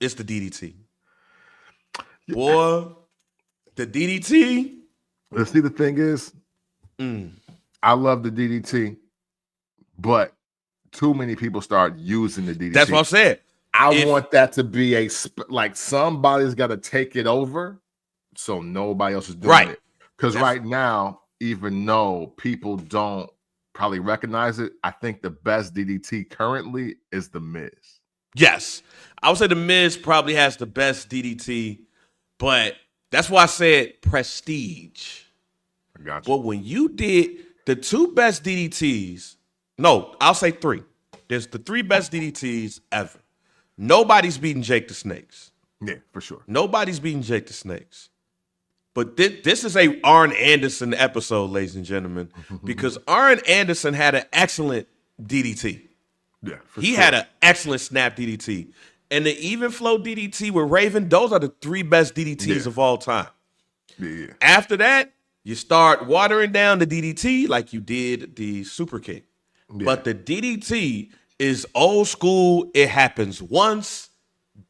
It's the DDT. Yeah. Boy, the DDT. Let's see, the thing is, I love the DDT, but too many people start using the DDT. That's what I said. I want that to be like somebody's got to take it over so nobody else is doing it. Because right now, even though people don't probably recognize it, I think the best DDT currently is The Miz. Yes. I would say The Miz probably has the best DDT, but that's why I said prestige. I got you. Well, when you did the two best DDTs, no, I'll say three. There's the three best DDTs ever. Nobody's beating Jake the Snakes. Yeah, for sure. Nobody's beating Jake the Snakes. But this is a Arn Anderson episode, ladies and gentlemen, because Arn Anderson had an excellent DDT. Yeah, he had an excellent snap DDT. And the even flow DDT with Raven, those are the three best DDTs of all time. Yeah. After that, you start watering down the DDT like you did the super kick. Yeah. But the DDT is old school. It happens once.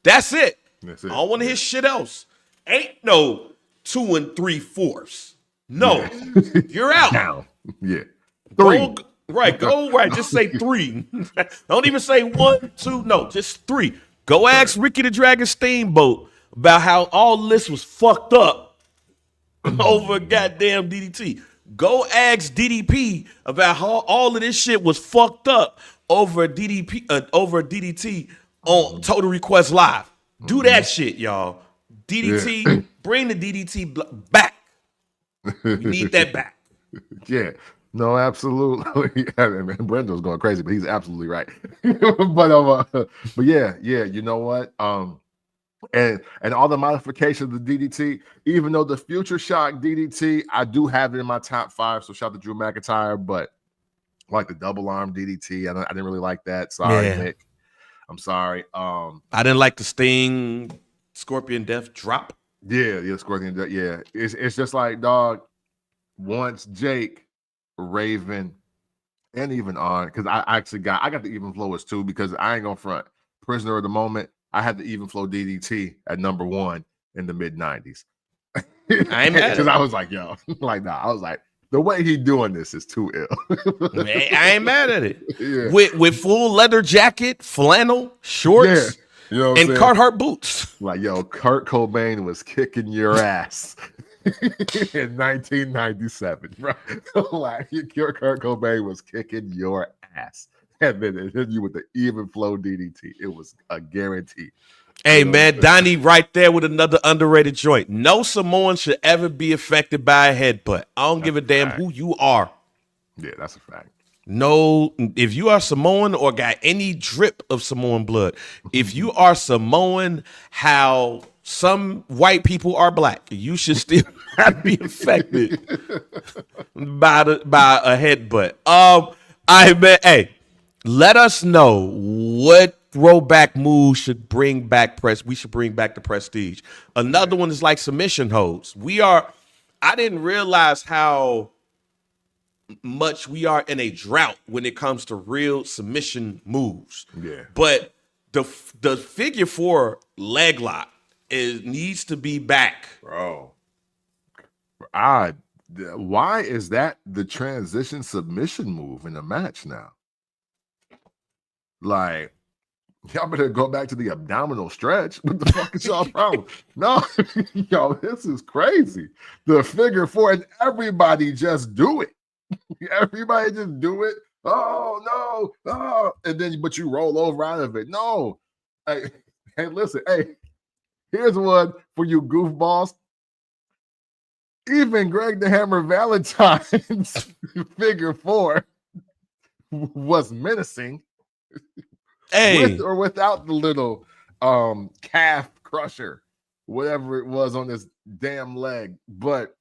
That's it. I don't want to hear shit else. Ain't no 2 3/4. No, you're out. Down. Yeah. 3. Go right. Just say 3. Don't even say 1, 2. No, just 3. Go ask Ricky the Dragon Steamboat about how all this was fucked up over goddamn DDT. Go ask DDP about how all of this shit was fucked up over DDT on Total Request Live. Do that shit, y'all. DDT, bring the DDT back. We need that back. Yeah. No, absolutely. I mean, Brendo's going crazy, but he's absolutely right. but yeah, you know what? And all the modifications of the DDT, even though the Future Shock DDT, I do have it in my top 5. So shout out to Drew McIntyre, but like the double arm DDT, I didn't really like that. Sorry, Nick. I'm sorry. I didn't like the Sting Scorpion Death drop. Yeah, Scorpion Death. Yeah, it's just like, dog. Once Jake, Raven, and even Arn, because I got the even flowers too, because I ain't gonna front. Prisoner of the Moment, I had the even flow DDT at number 1 in the mid 90s. I ain't mad because I was like, yo, like nah. I was like, the way he doing this is too ill. I ain't mad at it. Yeah. With full leather jacket, flannel, shorts, you know and Carhartt boots. Like, yo, Kurt Cobain was kicking your ass in 1997, bro. Like, Kurt Cobain was kicking your ass. And then it hit you with the even flow DDT. It was a guarantee. Hey, man, Donnie right there with another underrated joint. No Samoan should ever be affected by a headbutt. I don't give a damn who you are. Yeah, that's a fact. No, if you are Samoan or got any drip of Samoan blood, if you are Samoan, how some white people are black, you should still not be affected by a headbutt. Hey, let us know what throwback move should bring back we should bring back the prestige. Another one is like submission holds. I didn't realize how much we are in a drought when it comes to real submission moves. Yeah. But the figure 4 leg lock needs to be back. Bro. Why is that the transition submission move in a match now? Like, Y'all better go back to the abdominal stretch. What the fuck is y'all problem? No, yo, this is crazy. The figure four, and everybody just do it. Everybody just do it. Oh no, oh, and then but you roll over out of it. No, hey, listen, hey, here's one for you goofballs. Even Greg the Hammer Valentine's figure four was menacing. Hey, with or without the little calf crusher, whatever it was on this damn leg. But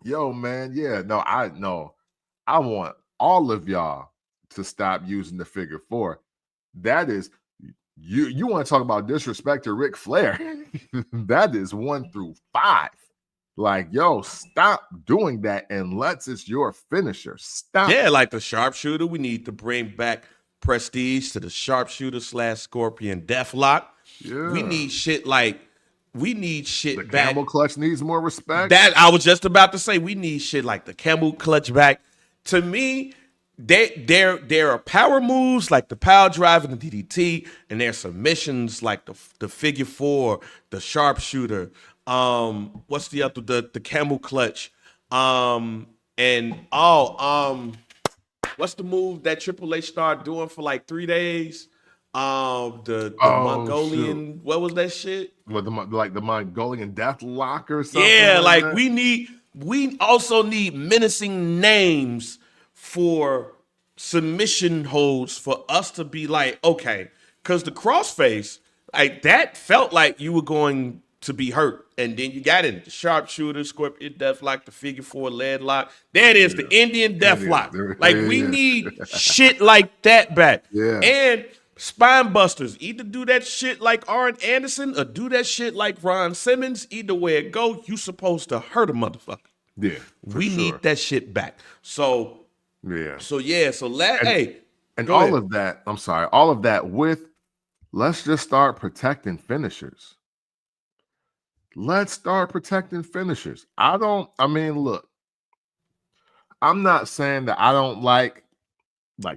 yo, man, yeah, no, I want all of y'all to stop using the figure four. That is you want to talk about disrespect to Ric Flair. That is 1 through 5. Like, yo, stop doing that unless it's your finisher. Stop. yeah, like the sharpshooter. We need to bring back prestige to the sharpshooter / scorpion deathlock. Yeah. We need shit back. Camel clutch needs more respect. That I was just about to say. We need shit like the camel clutch back. To me, there are power moves like the Piledriver and the DDT, and there's submissions like the figure four, the sharpshooter. What's the other? The camel clutch. What's the move that Triple H started doing for like 3 days? The Mongolian. Shoot. What was that shit? What, the Mongolian death lock or something? Yeah, like we also need menacing names for submission holds for us to be like, okay, because the crossface, like that felt like you were going to be hurt, and then you got it, the sharpshooter, scorpion deathlock, the figure four lead lock. That is the Indian deathlock. Like we need shit like that back. Yeah, and spine busters. Either do that shit like Arn Anderson or do that shit like Ron Simmons. Either way it go, you supposed to hurt a motherfucker. Yeah, we need that shit back. So yeah. So and all of that. I'm sorry, all of that with. Let's just start protecting finishers. Let's start protecting finishers. Look, I'm not saying that I don't like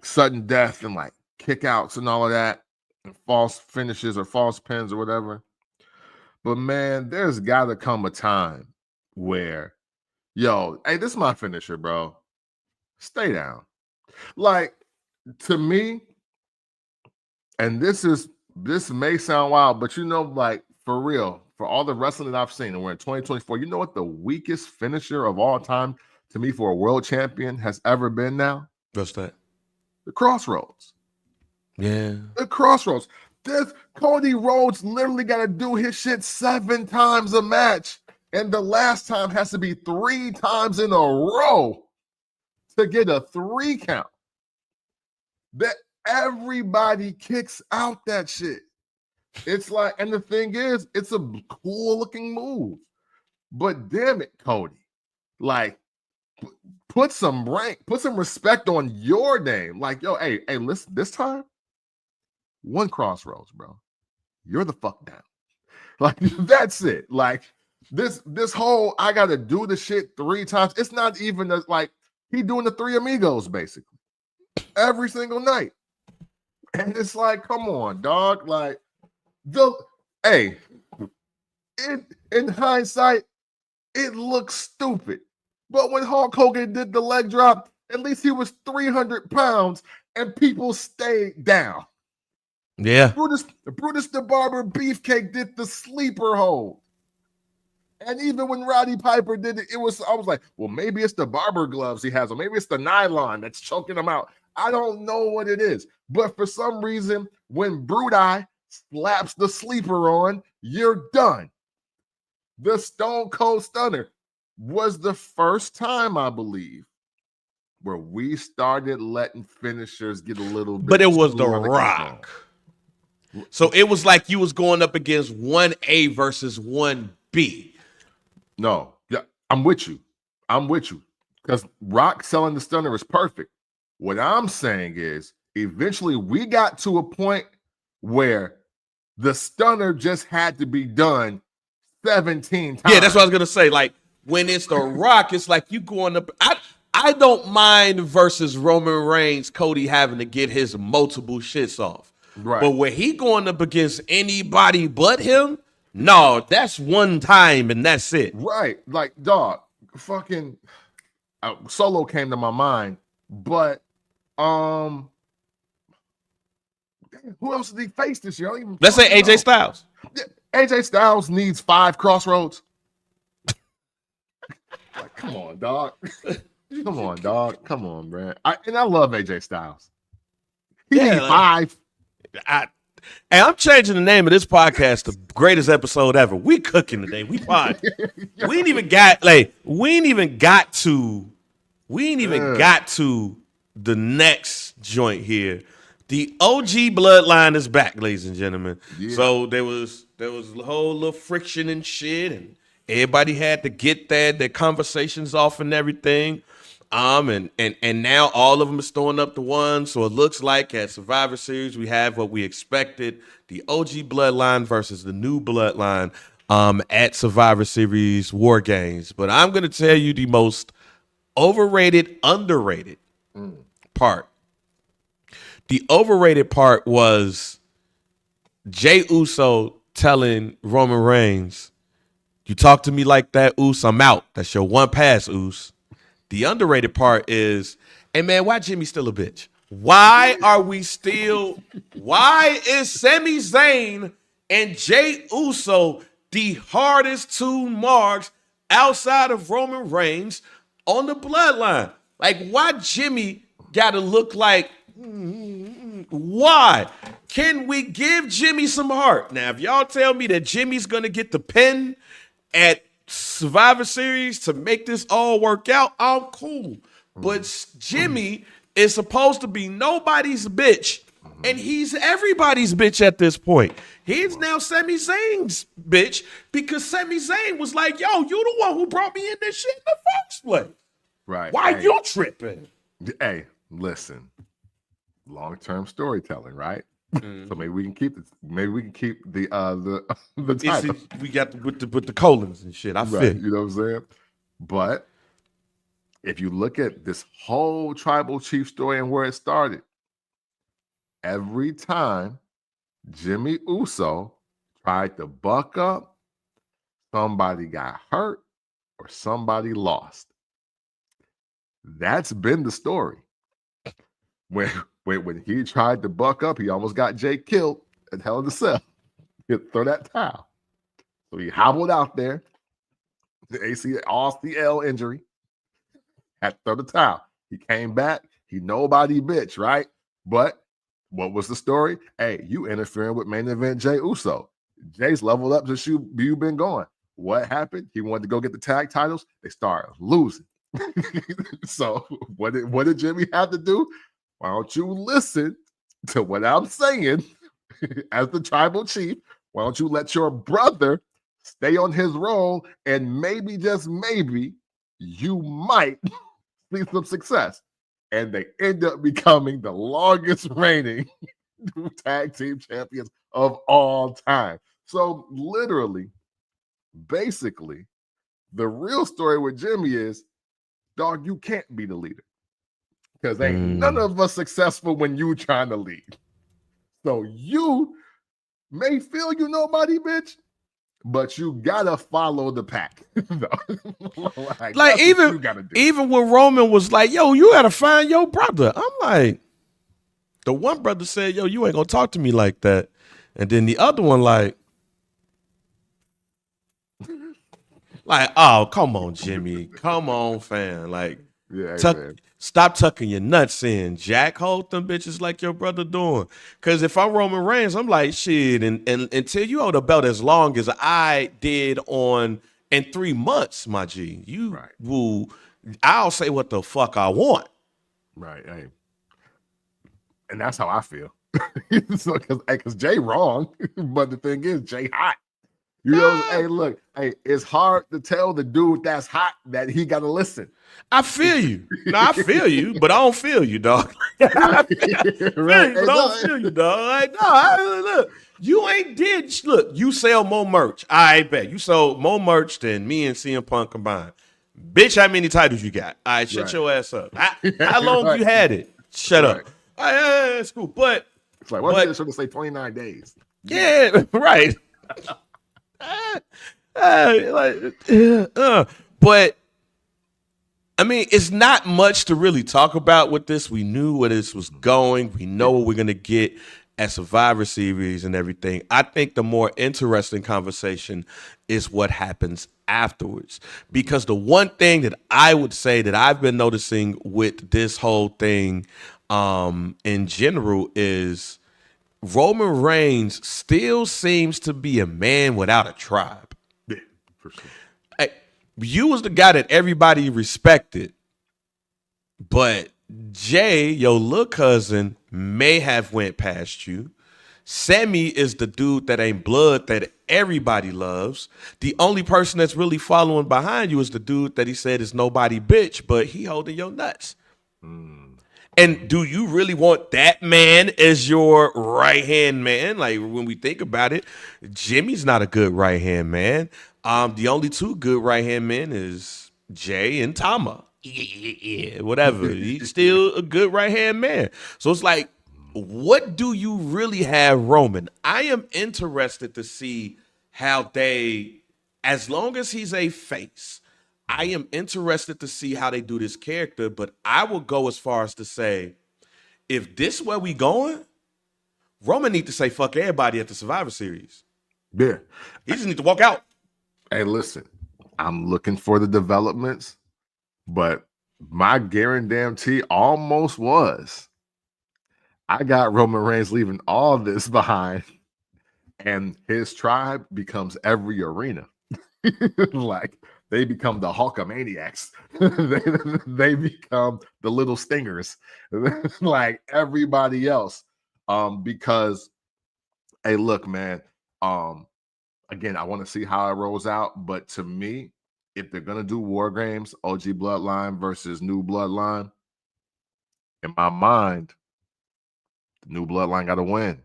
sudden death and like kickouts and all of that, and false finishes or false pins or whatever. But man, there's got to come a time where, yo, hey, this is my finisher, bro. Stay down. Like, to me, and this may sound wild, but you know, like for real, for all the wrestling that I've seen, and we're in 2024, you know what the weakest finisher of all time to me for a world champion has ever been now? What's that? The Crossroads. Yeah. The Crossroads. This Cody Rhodes literally got to do his shit 7 times a match, and the last time has to be 3 times in a row to get a 3 count. That everybody kicks out that shit. It's like, and the thing is, it's a cool looking move. But damn it, Cody. Like, put some rank, put some respect on your name. Like, yo, hey, listen, this time, 1 Crossroads, bro. You're the fuck down. Like, that's it. Like, this whole I gotta do the shit 3 times. It's not even like he doing the 3 Amigos, basically. Every single night. And it's like, come on, dog. Like, in hindsight, it looks stupid. But when Hulk Hogan did the leg drop, at least he was 300 pounds and people stayed down. Yeah. Brutus the Barber Beefcake did the sleeper hold. And even when Roddy Piper did it, I was like, well, maybe it's the barber gloves he has, or maybe it's the nylon that's choking him out. I don't know what it is. But for some reason, when Brudai slaps the sleeper on, you're done. The Stone Cold Stunner was the first time, I believe, where we started letting finishers get a little bit. But it was The Rock. So it was like you was going up against 1A versus 1B. No, yeah, I'm with you. Because Rock selling the stunner is perfect. What I'm saying is, eventually we got to a point where the stunner just had to be done 17 times. Yeah, that's what I was gonna say. Like when it's The Rock, it's like you going up. I don't mind versus Roman Reigns, Cody having to get his multiple shits off. Right. But where he going up against anybody but him, no, that's one time and that's it. Right. Like, dog, fucking Solo came to my mind, but who else did he face this year? I don't even Let's say fucking AJ know. Styles. AJ Styles needs 5 crossroads. Like, come on, dog. Come on, dog. Come on, man. I love AJ Styles. He needs 5. I'm changing the name of this podcast to greatest episode ever. We cooking today. We pod. We ain't even got to the next joint here. The OG Bloodline is back, ladies and gentlemen. Yeah. So there was a whole little friction and shit, and everybody had to get their conversations off and everything. And now all of them is throwing up the one. So it looks like at Survivor Series we have what we expected: the OG Bloodline versus the new Bloodline at Survivor Series War Games. But I'm gonna tell you the most overrated, underrated part. The overrated part was Jey Uso telling Roman Reigns, "You talk to me like that, Uso, I'm out. That's your one pass, Uso." The underrated part is, hey man, why Jimmy still a bitch? Why is Sami Zayn and Jey Uso the hardest 2 marks outside of Roman Reigns on the Bloodline? Like, why Jimmy gotta look like, why? Can we give Jimmy some heart? Now, if y'all tell me that Jimmy's gonna get the pin at Survivor Series to make this all work out, I'm cool. But Jimmy is supposed to be nobody's bitch, and he's everybody's bitch at this point. He's now Sami Zayn's bitch because Sami Zayn was like, yo, you the one who brought me in this shit in the first place. Right. Why you tripping? Hey, listen. Long-term storytelling, right? So maybe we can keep the title. We got with the colons and shit. I feel you know what I'm saying? But if you look at this whole tribal chief story and where it started, every time Jimmy Uso tried to buck up, somebody got hurt or somebody lost. That's been the story. When he tried to buck up, he almost got Jay killed at Hell in a Cell. He'd throw that towel. So he hobbled out there, the ACL injury, had to throw the towel. He came back. He nobody bitch, right? But what was the story? Hey, you interfering with main event Jey Uso. Jay's leveled up since you've been going. What happened? He wanted to go get the tag titles. They started losing. So what did Jimmy have to do? Why don't you listen to what I'm saying as the tribal chief? Why don't you let your brother stay on his role, and maybe, just maybe, you might see some success. And they end up becoming the longest reigning tag team champions of all time. So literally, basically, the real story with Jimmy is, dog, you can't be the leader. Because ain't none of us successful when you trying to lead. So you may feel you nobody, bitch, but you gotta follow the pack. like even when Roman was like, yo, you gotta find your brother. I'm like, the one brother said, yo, you ain't gonna talk to me like that. And then the other one like, oh, come on, Jimmy. Come on, fam. Like, stop tucking your nuts in, Jack. Hold them bitches like your brother doing. Because if I'm Roman Reigns, I'm like, shit. And until you hold the belt as long as I did in 3 months, my G, I'll say what the fuck I want. Right. Hey. And that's how I feel. So, because Jay wrong, but the thing is, Jay hot. You know, hey, look, hey, it's hard to tell the dude that's hot that he got to listen. I feel you. No, I feel you, but I don't feel you, dog. I don't feel you, dog. Like, no, look, you ain't did. Look, you sell more merch. I bet you sold more merch than me and CM Punk combined. Bitch, how many titles you got? All right, shut your ass up. How long you had it? Shut up. All right, that's cool. But It's like, why did they say 29 days? Yeah, right. But I mean, it's not much to really talk about with this. We knew where this was going. We know what we're gonna get at Survivor Series and everything. I think the more interesting conversation is what happens afterwards. Because the one thing that I would say that I've been noticing with this whole thing in general is Roman Reigns still seems to be a man without a tribe. Yeah, for sure. Hey, you was the guy that everybody respected, but Jay, your little cousin, may have went past you. Sammy is the dude that ain't blood that everybody loves. The only person that's really following behind you is the dude that he said is nobody bitch, but he holding your nuts. And do you really want that man as your right-hand man? Like, when we think about it, Jimmy's not a good right-hand man. The only two good right-hand men is Jay and Tama. Yeah, whatever. He's still a good right-hand man. So it's like, what do you really have Roman? I am interested to see how they, as long as he's a face, I am interested to see how they do this character, but I will go as far as to say, if this where we going, Roman need to say fuck everybody at the Survivor Series. Yeah. He just need to walk out. Hey, listen, I'm looking for the developments, but my guarantee almost was. I got Roman Reigns leaving all this behind, and his tribe becomes every arena. Like, they become the Hulkamaniacs. they become the little stingers, like everybody else. Because, hey, look, man. Again, I want to see how it rolls out. But to me, if they're gonna do War Games, OG Bloodline versus New Bloodline, in my mind, the New Bloodline got to win.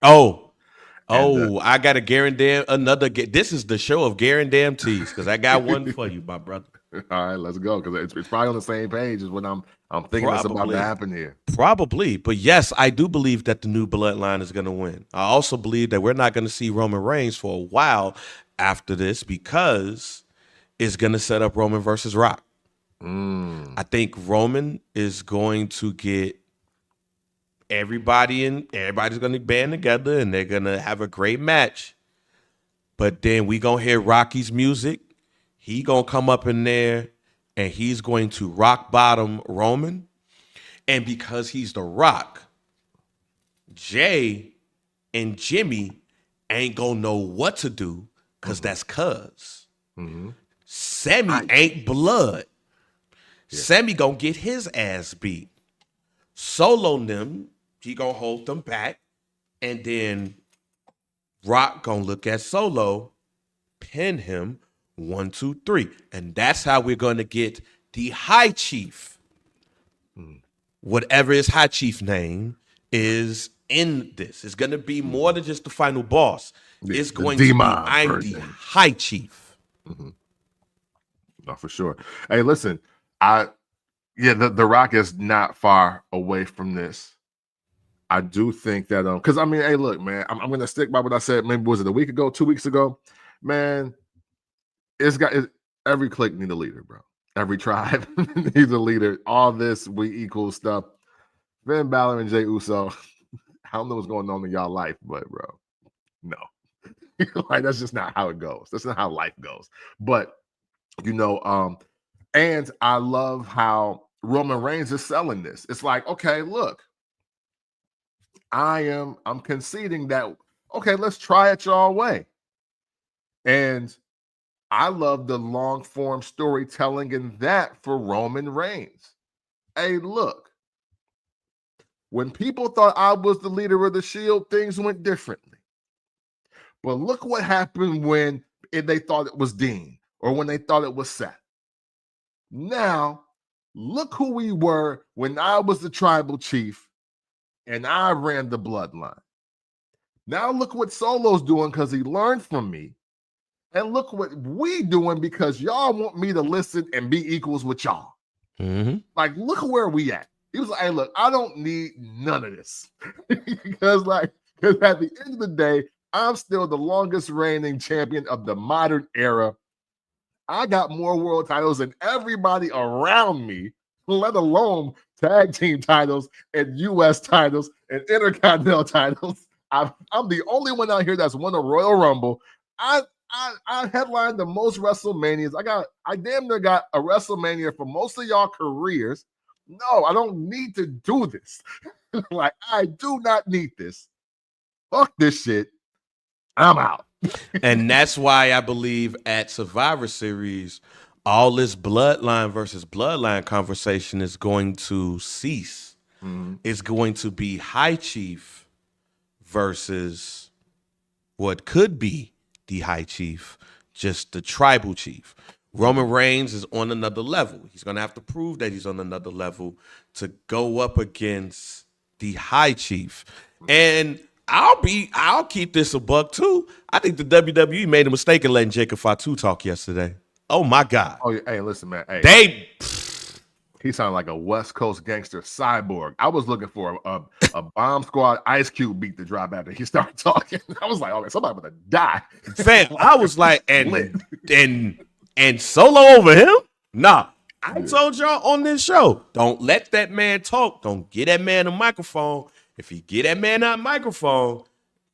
I got a guarantee another. This is the show of guarantees because I got one for you, my brother. All right, let's go, because it's probably on the same page as what I'm thinking that's about to happen here. Probably, but yes, I do believe that the New Bloodline is going to win. I also believe that we're not going to see Roman Reigns for a while after this because it's going to set up Roman versus Rock. I think Roman is going to get everybody's going to band together and they're going to have a great match. But then we going to hear Rocky's music. He going to come up in there and he's going to rock bottom Roman. And because he's the Rock, Jay and Jimmy ain't going to know what to do because that's cuz. Sammy ain't blood. Yeah. Sammy going to get his ass beat. Solo them, he going to hold them back. And then Rock going to look at Solo, pin him, 1, 2, 3. And that's how we're going to get the High Chief. Whatever his High Chief name is in this. It's going to be more than just the final boss. It's going to be, I'm the High Chief. No, for sure. Hey, listen, the Rock is not far away from this. I do think that because I mean, hey, look, man, I'm gonna stick by what I said. Maybe was it a week ago, 2 weeks ago, man? Every clique need a leader, bro. Every tribe needs a leader. All this we equal stuff. Finn Balor and Jey Uso. I don't know what's going on in y'all life, but bro, no, like that's just not how it goes. That's not how life goes. But and I love how Roman Reigns is selling this. It's like, okay, look, I'm conceding that, okay, let's try it your way. And I love the long form storytelling in that for Roman Reigns. Hey, look, when people thought I was the leader of the Shield, things went differently. But look what happened when they thought it was Dean or when they thought it was Seth. Now, look who we were when I was the tribal chief and I ran the bloodline. Now look what Solo's doing because he learned from me. And look what we doing because y'all want me to listen and be equals with y'all. Like, look where we at. He was like, "Hey, look, I don't need none of this because at the end of the day, I'm still the longest reigning champion of the modern era. I got more world titles than everybody around me, let alone tag team titles and U.S. titles and intercontinental titles. I'm the only one out here that's won a Royal Rumble. I headlined the most WrestleManias. I damn near got a WrestleMania for most of y'all careers. No, I don't need to do this. Like, I do not need this. Fuck this shit. I'm out." And that's why I believe at Survivor Series, all this bloodline versus bloodline conversation is going to cease. Mm-hmm. It's going to be High Chief versus what could be the High Chief, just the tribal chief. Roman Reigns is on another level. He's going to have to prove that he's on another level to go up against the High Chief. And I'll keep this a buck too. I think the WWE made a mistake in letting Jacob Fatu talk yesterday. Oh my God. Oh, hey, listen, man. Hey, he sounded like a West Coast gangster cyborg. I was looking for a Bomb Squad Ice Cube beat to drop after he started talking. I was like, okay, somebody gonna die. Fam, I was like, and Solo over him? Nah. I told y'all on this show, don't let that man talk. Don't get that man a microphone. If you get that man that microphone,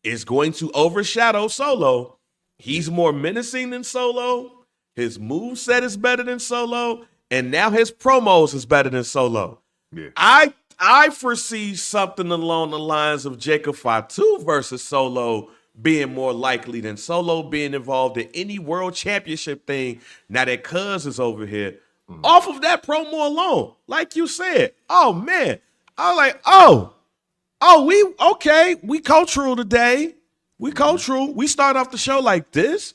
it's going to overshadow Solo. He's more menacing than Solo. His moveset is better than Solo. And now his promos is better than Solo. Yeah. I foresee something along the lines of Jacob Fatu versus Solo being more likely than Solo being involved in any world championship thing now that Cuz is over here. Off of that promo alone, like you said, oh man, I was like, we cultural today. We cultural. We start off the show like this.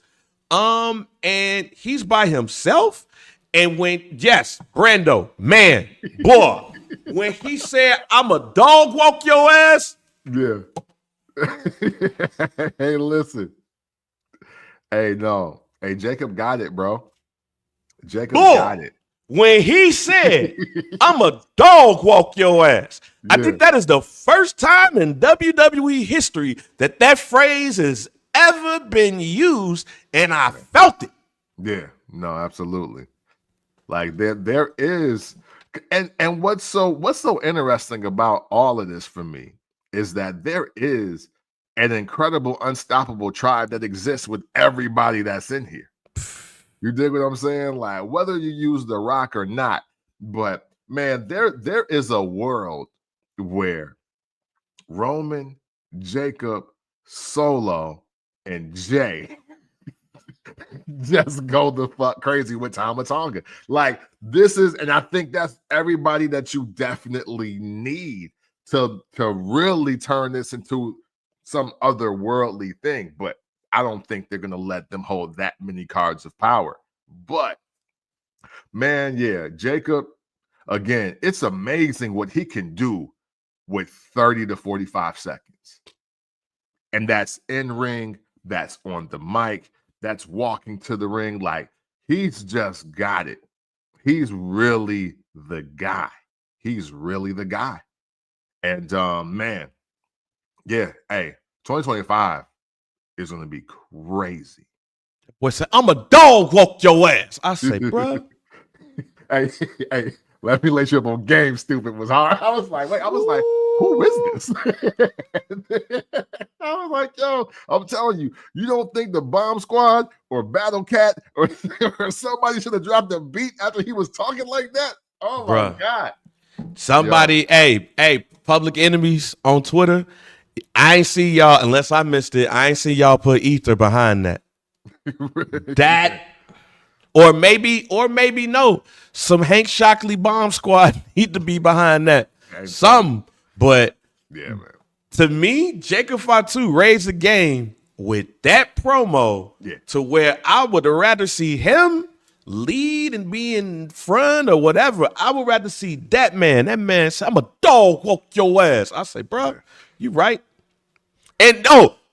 And he's by himself. And Brando, man, boy, when he said, "I'm a dog walk your ass." Yeah. Hey, listen. Hey, no. Hey, Jacob got it, bro. Jacob got it. When he said, "I'm a dog walk your ass," yeah. I think that is the first time in WWE history that phrase has ever been used, and I felt it. Yeah, no, absolutely. Like there is, and what's so interesting about all of this for me is that there is an incredible, unstoppable tribe that exists with everybody that's in here. You dig what I'm saying? Like, whether you use The Rock or not, but man, there is a world where Roman, Jacob, Solo, and Jay just go the fuck crazy with Tama Tonga. Like, this is, and I think that's everybody that you definitely need to really turn this into some otherworldly thing. But I don't think they're going to let them hold that many cards of power. But, man, yeah, Jacob, again, it's amazing what he can do with 30 to 45 seconds. And that's in ring, that's on the mic, that's walking to the ring. Like, he's just got it. He's really the guy. He's really the guy. And, man, yeah, hey, 2025 is going to be crazy. Boy said, "I'm a dog walk your ass." I say, bro. hey, let me let you up on game, stupid was hard. I was like, who is this? I was like, yo, I'm telling you, you don't think the Bomb Squad or Battle Cat or somebody should have dropped a beat after he was talking like that? Oh, my God. Somebody, hey, Public Enemies on Twitter, I ain't see y'all, unless I missed it, I ain't see y'all put Ether behind that. That, or maybe no, some Hank Shockley Bomb Squad need to be behind that. But yeah, man. To me, Jacob Fatu raised the game with that promo to where I would rather see him lead and be in front or whatever. I would rather see that man. That man said, "I'm a dog walk your ass." I say, bro, you right. And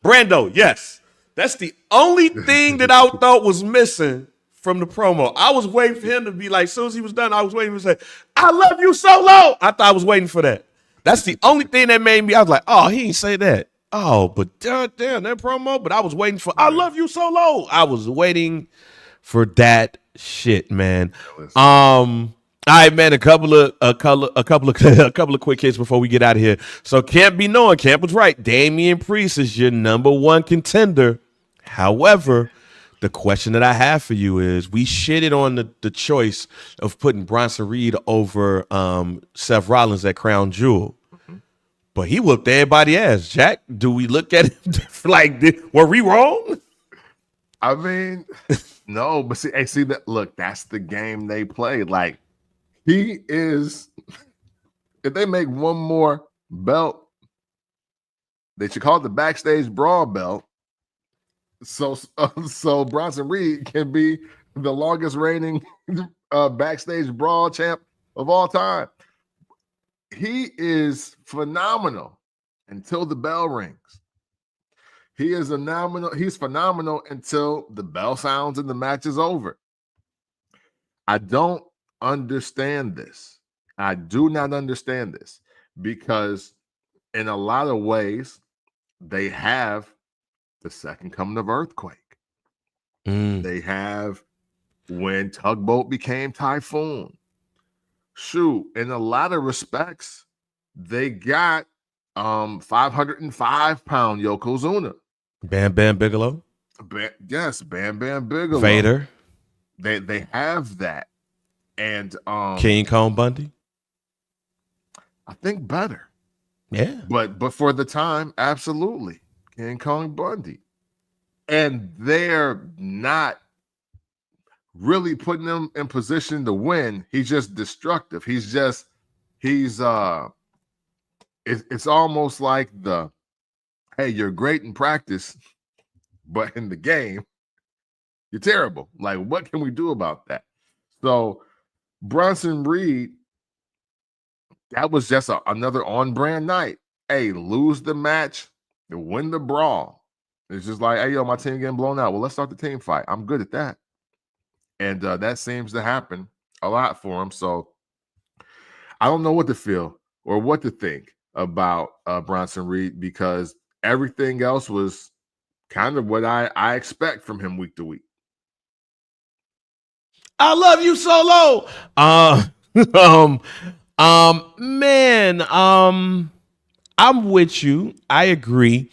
Brando, yes. That's the only thing that I thought was missing from the promo. I was waiting for him to be like, as soon as he was done, I was waiting for him to say, I love you solo. I thought I was waiting for that. That's the only thing that made me. I was like, oh, he ain't say that. Oh, but damn, that promo. But I was waiting for I love you solo. I was waiting for that shit, man. All right, man. A couple of quick hits before we get out of here. So Camp be knowing, Camp was right. Damian Priest is your number one contender. However, the question that I have for you is, we shitted on the choice of putting Bronson Reed over Seth Rollins at Crown Jewel. But he whooped everybody's ass. Jack, do we look at it like, were we wrong? I mean, no, but see that. Look, that's the game they play. Like, he is. If they make one more belt, they should call it the Backstage Brawl belt. So Bronson Reed can be the longest reigning Backstage Brawl champ of all time. He is phenomenal until the bell rings. He's phenomenal until the bell sounds and the match is over. I don't understand this. I do not understand this, because in a lot of ways, they have the second coming of Earthquake. They have when Tugboat became Typhoon. Shoot, in a lot of respects, they got 505-pound Yokozuna. Bam Bam Bigelow. Yes, Bam Bam Bigelow. Vader. They have that. And King Kong Bundy. I think better. Yeah. But for the time, absolutely. King Kong Bundy. And they're not really putting him in position to win. He's just destructive. It's almost like hey, you're great in practice, but in the game, you're terrible. Like, what can we do about that? So Bronson Reed, that was just another on-brand night. Hey, lose the match, win the brawl. It's just like, hey, yo, my team getting blown out. Well, let's start the team fight. I'm good at that. And that seems to happen a lot for him. So I don't know what to feel or what to think about Bronson Reed, because everything else was kind of what I expect from him week to week. I love you solo. Man, I'm with you. I agree.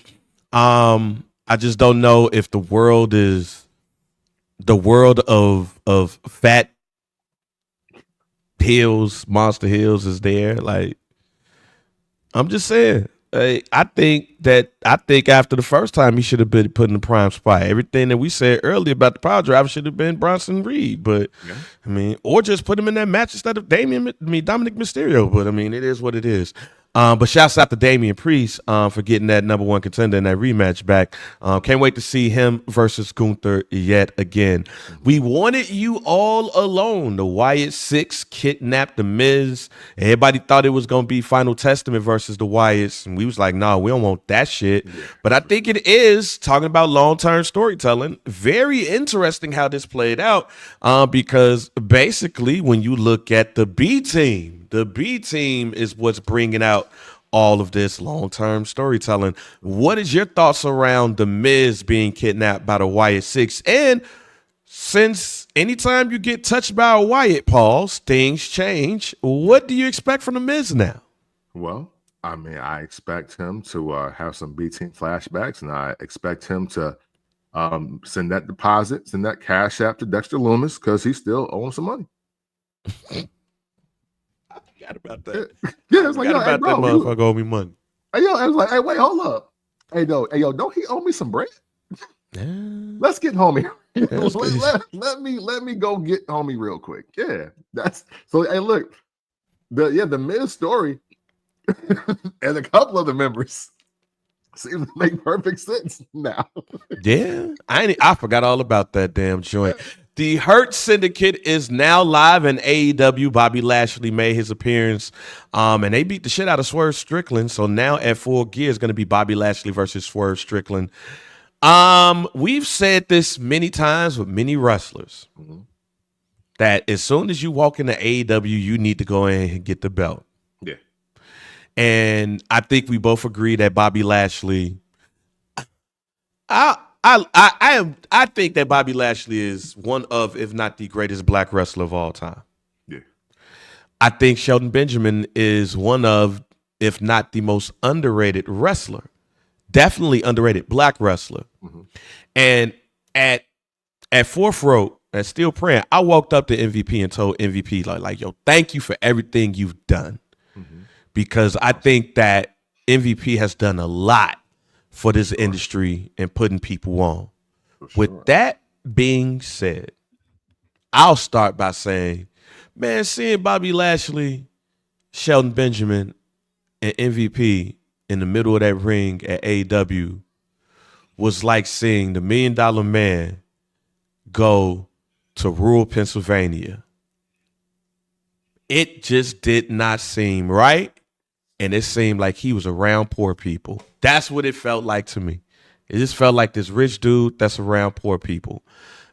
I just don't know if the world of fat hills, monster hills is there. Like, I'm just saying. I think after the first time he should have been put in the prime spot. Everything that we said earlier about the Piledriver should have been Bronson Reed, but yeah. I mean, or just put him in that match instead of Dominic Mysterio. But I mean, it is what it is. But shouts out to Damian Priest for getting that number one contender in that rematch back. Can't wait to see him versus Gunther yet again. We wanted you all alone. The Wyatt Sicks kidnapped The Miz. Everybody thought it was going to be Final Testament versus the Wyatts. And we was like, no, we don't want that shit. Yeah. But I think it is, talking about long-term storytelling, very interesting how this played out, because basically when you look at the B team is what's bringing out all of this long-term storytelling. What is your thoughts around The Miz being kidnapped by the Wyatt Sicks? And since anytime you get touched by a Wyatt, Pauls, things change. What do you expect from The Miz now? Well, I mean, I expect him to have some B team flashbacks, and I expect him to send that cash app to Dexter Lumis, because he still owes some money. Forgot about that. Yeah, it's like, yo, hey, bro, that motherfucker owe me money. Hey, yo, I was like, hey, wait, hold up. Hey, yo, don't he owe me some bread? Let's get homie. Let me go get homie real quick. Yeah, that's so. Hey, look, the Miz story and a couple of the members seem to make perfect sense now. Yeah, I forgot all about that damn joint. The Hurt Syndicate is now live in AEW. Bobby Lashley made his appearance, and they beat the shit out of Swerve Strickland. So now at Full Gear is going to be Bobby Lashley versus Swerve Strickland. We've said this many times with many wrestlers. Mm-hmm. that as soon as you walk into AEW, you need to go in and get the belt. Yeah. And I think we both agree that Bobby Lashley. I think that Bobby Lashley is one of, if not the greatest black wrestler of all time. Yeah. I think Shelton Benjamin is one of, if not the most underrated wrestler, definitely underrated black wrestler. Mm-hmm. And at Fourth Row, at Steel Praying, I walked up to MVP and told MVP like, yo, thank you for everything you've done. Mm-hmm. Because I think that MVP has done a lot for this industry and putting people on. Sure. With that being said, I'll start by saying, man, seeing Bobby Lashley, Shelton Benjamin, and MVP in the middle of that ring at AEW was like seeing the $1 Million Man go to rural Pennsylvania. It just did not seem right. And it seemed like he was around poor people. That's what it felt like to me. It just felt like this rich dude that's around poor people.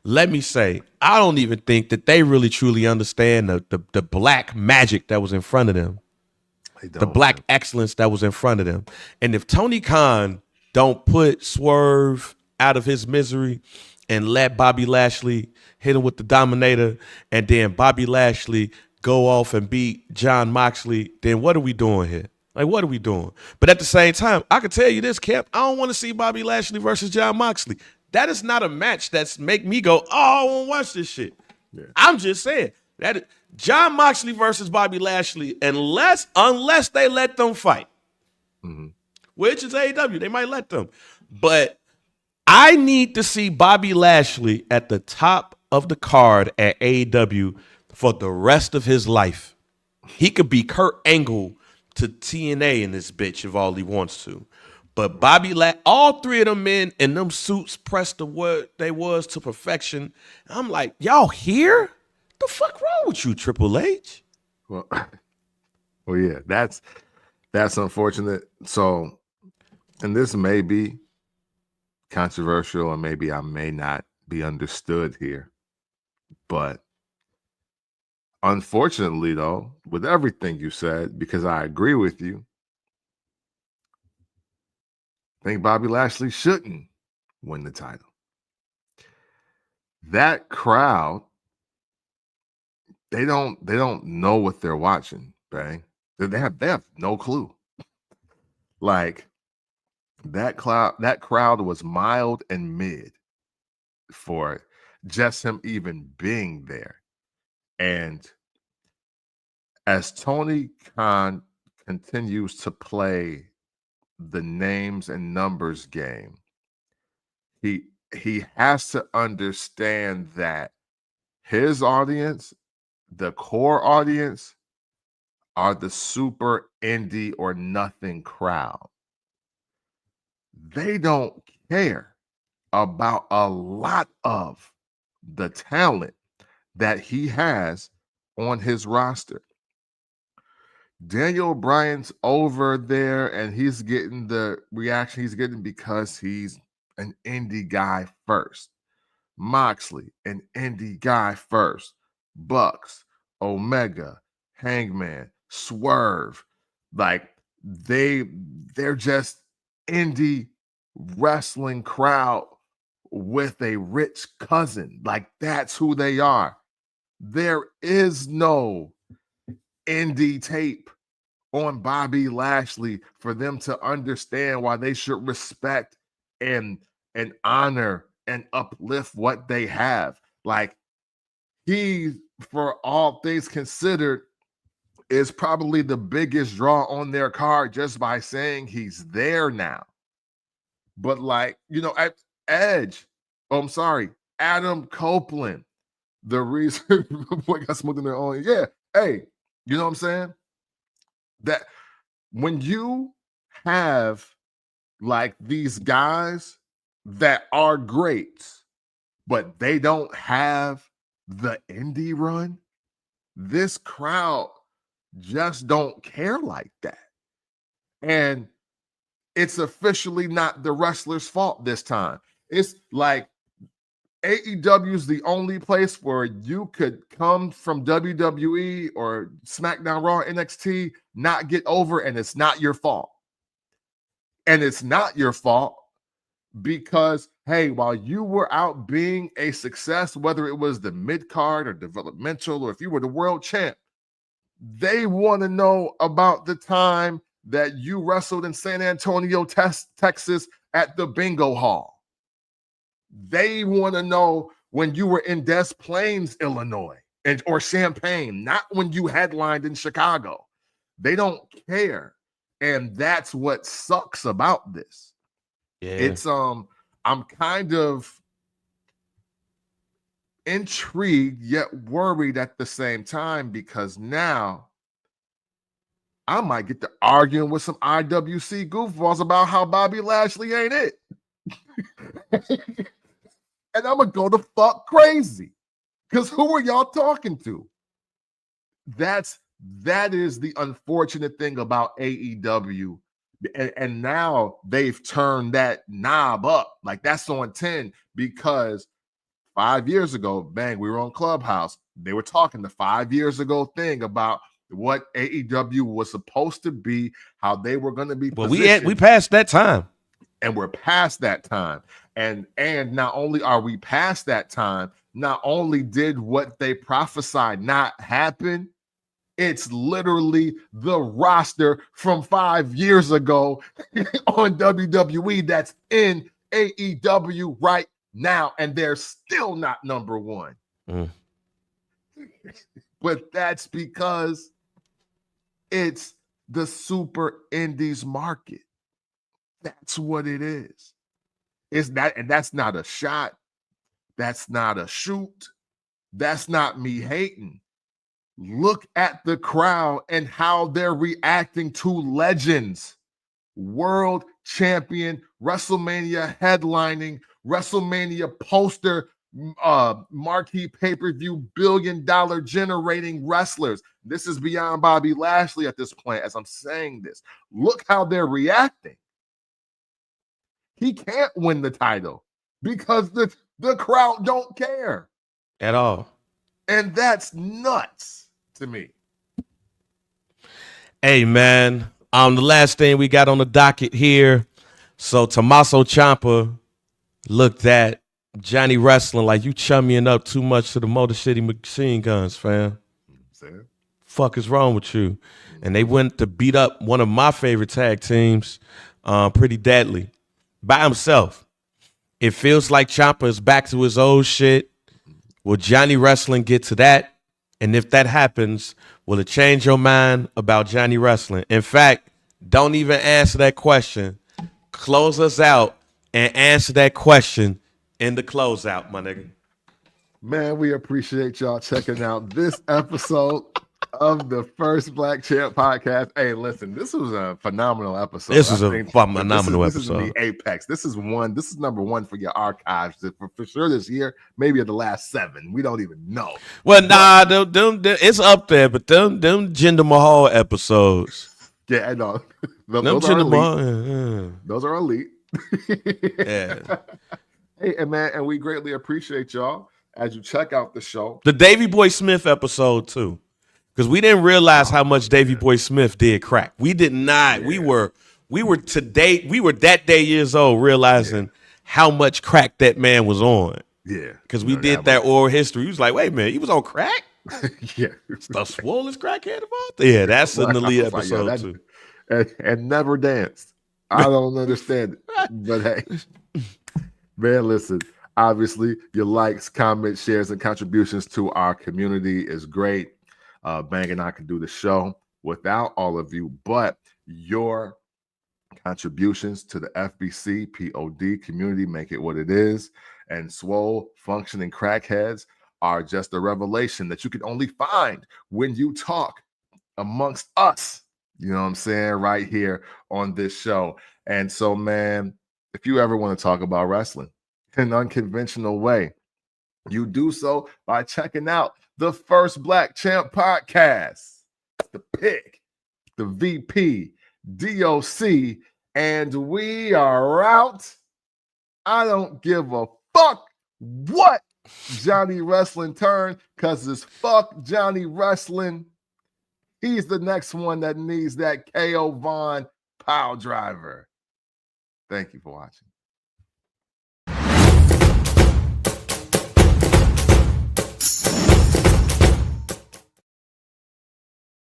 Let me say, I don't even think that they really truly understand the black magic that was in front of them. The black excellence that was in front of them. And if Tony Khan don't put Swerve out of his misery and let Bobby Lashley hit him with the Dominator, and then Bobby Lashley go off and beat John Moxley, then what are we doing here? Like, what are we doing? But at the same time, I can tell you this, Camp, I don't want to see Bobby Lashley versus John Moxley. That is not a match that's make me go, oh, I won't watch this shit. Yeah. I'm just saying that John Moxley versus Bobby Lashley, unless they let them fight, which is AEW, they might let them. But I need to see Bobby Lashley at the top of the card at AEW for the rest of his life. He could be Kurt Angle to TNA in this bitch if all he wants to. But Bobby all three of them men in them suits pressed the word they was to perfection. I'm like, y'all here? The fuck wrong with you, Triple H? Well, yeah, that's unfortunate. So, and this may be controversial, and maybe I may not be understood here, but unfortunately, though, with everything you said, because I agree with you, I think Bobby Lashley shouldn't win the title. That crowd, they don't know what they're watching, bang. They have no clue. Like that crowd was mild and mid for just him even being there. And as Tony Khan continues to play the names and numbers game, he has to understand that his audience, the core audience, are the super indie or nothing crowd. They don't care about a lot of the talent that he has on his roster. Daniel Bryan's over there and he's getting the reaction he's getting because he's an indie guy first. Moxley, an indie guy first. Bucks, Omega, Hangman, Swerve. Like they're just indie wrestling crowd with a rich cousin. Like that's who they are. There is no indie tape on Bobby Lashley for them to understand why they should respect and honor and uplift what they have. Like he, for all things considered, is probably the biggest draw on their card just by saying he's there now. But like, at Edge, Adam Copeland, the reason boy got smooth in their own. Yeah, hey, you know what I'm saying? That when you have like these guys that are great, but they don't have the indie run, this crowd just don't care like that. And it's officially not the wrestler's fault this time. It's like AEW is the only place where you could come from WWE or SmackDown, Raw, NXT, not get over, and it's not your fault. And it's not your fault because, hey, while you were out being a success, whether it was the mid-card or developmental, or if you were the world champ, they want to know about the time that you wrestled in San Antonio, Texas at the bingo hall. They want to know when you were in Des Plaines, Illinois, or Champaign, not when you headlined in Chicago. They don't care. And that's what sucks about this. Yeah. It's I'm kind of intrigued yet worried at the same time, because now I might get to arguing with some IWC goofballs about how Bobby Lashley ain't it. And I'm gonna go the fuck crazy. Because who are y'all talking to? That is the unfortunate thing about AEW. And now they've turned that knob up. Like, that's on 10, because 5 years ago, bang, we were on Clubhouse. They were talking the 5 years ago thing about what AEW was supposed to be, how they were going to be positioned. We passed that time. And we're past that time. And not only are we past that time, not only did what they prophesied not happen, it's literally the roster from 5 years ago on WWE that's in AEW right now, and they're still not number one. But that's because it's the super indies market. That's what it is. It's that, and that's not a shot. That's not a shoot. That's not me hating. Look at the crowd and how they're reacting to legends. World champion, WrestleMania headlining, WrestleMania poster, marquee pay-per-view, billion-dollar generating wrestlers. This is beyond Bobby Lashley at this point as I'm saying this. Look how they're reacting. He can't win the title because the crowd don't care at all. And that's nuts to me. Hey, man, the last thing we got on the docket here. So Tommaso Ciampa looked at Johnny Wrestling like, you chummying up too much to the Motor City Machine Guns, fam. Fuck is wrong with you? And they went to beat up one of my favorite tag teams, Pretty Deadly, by himself. It feels like Ciampa is back to his old shit. Will Johnny Wrestling get to that? And if that happens, will it change your mind about Johnny Wrestling? In fact, don't even answer that question. Close us out and answer that question in the closeout, my nigga. Man, we appreciate y'all checking out this episode of the First Black Champ podcast. Hey, listen, this was a phenomenal episode. This is a phenomenal episode. This is the apex. This is number one for your archives for sure this year. Maybe the last 7. We don't even know. Well, nah, them, it's up there, but them Jinder Mahal episodes. Yeah, I know. Those are elite. Those are elite. Yeah. Hey, and man, and we greatly appreciate y'all as you check out the show. The Davey Boy Smith episode too. Because we didn't realize how much Davey Boy Smith did crack. We did not. Yeah. We were that day years old realizing how much crack that man was on. Yeah. Because we did that oral history. He was like, wait a minute, he was on crack? Yeah. The swollest crackhead of all? Yeah, that's an elite episode too. And never danced. I don't understand it. But hey, man, listen. Obviously, your likes, comments, shares, and contributions to our community is great. Bang and I can do the show without all of you, but your contributions to the FBC POD community make it what it is. And swole functioning crackheads are just a revelation that you can only find when you talk amongst us. You know what I'm saying? Right here on this show. And so, man, if you ever want to talk about wrestling in an unconventional way, you do so by checking out the First Black Champ podcast. The pick, the VP, DOC, and we are out. I don't give a fuck what Johnny Wrestling turn, because it's fuck Johnny Wrestling. He's the next one that needs that KO Von Piledriver. Thank you for watching.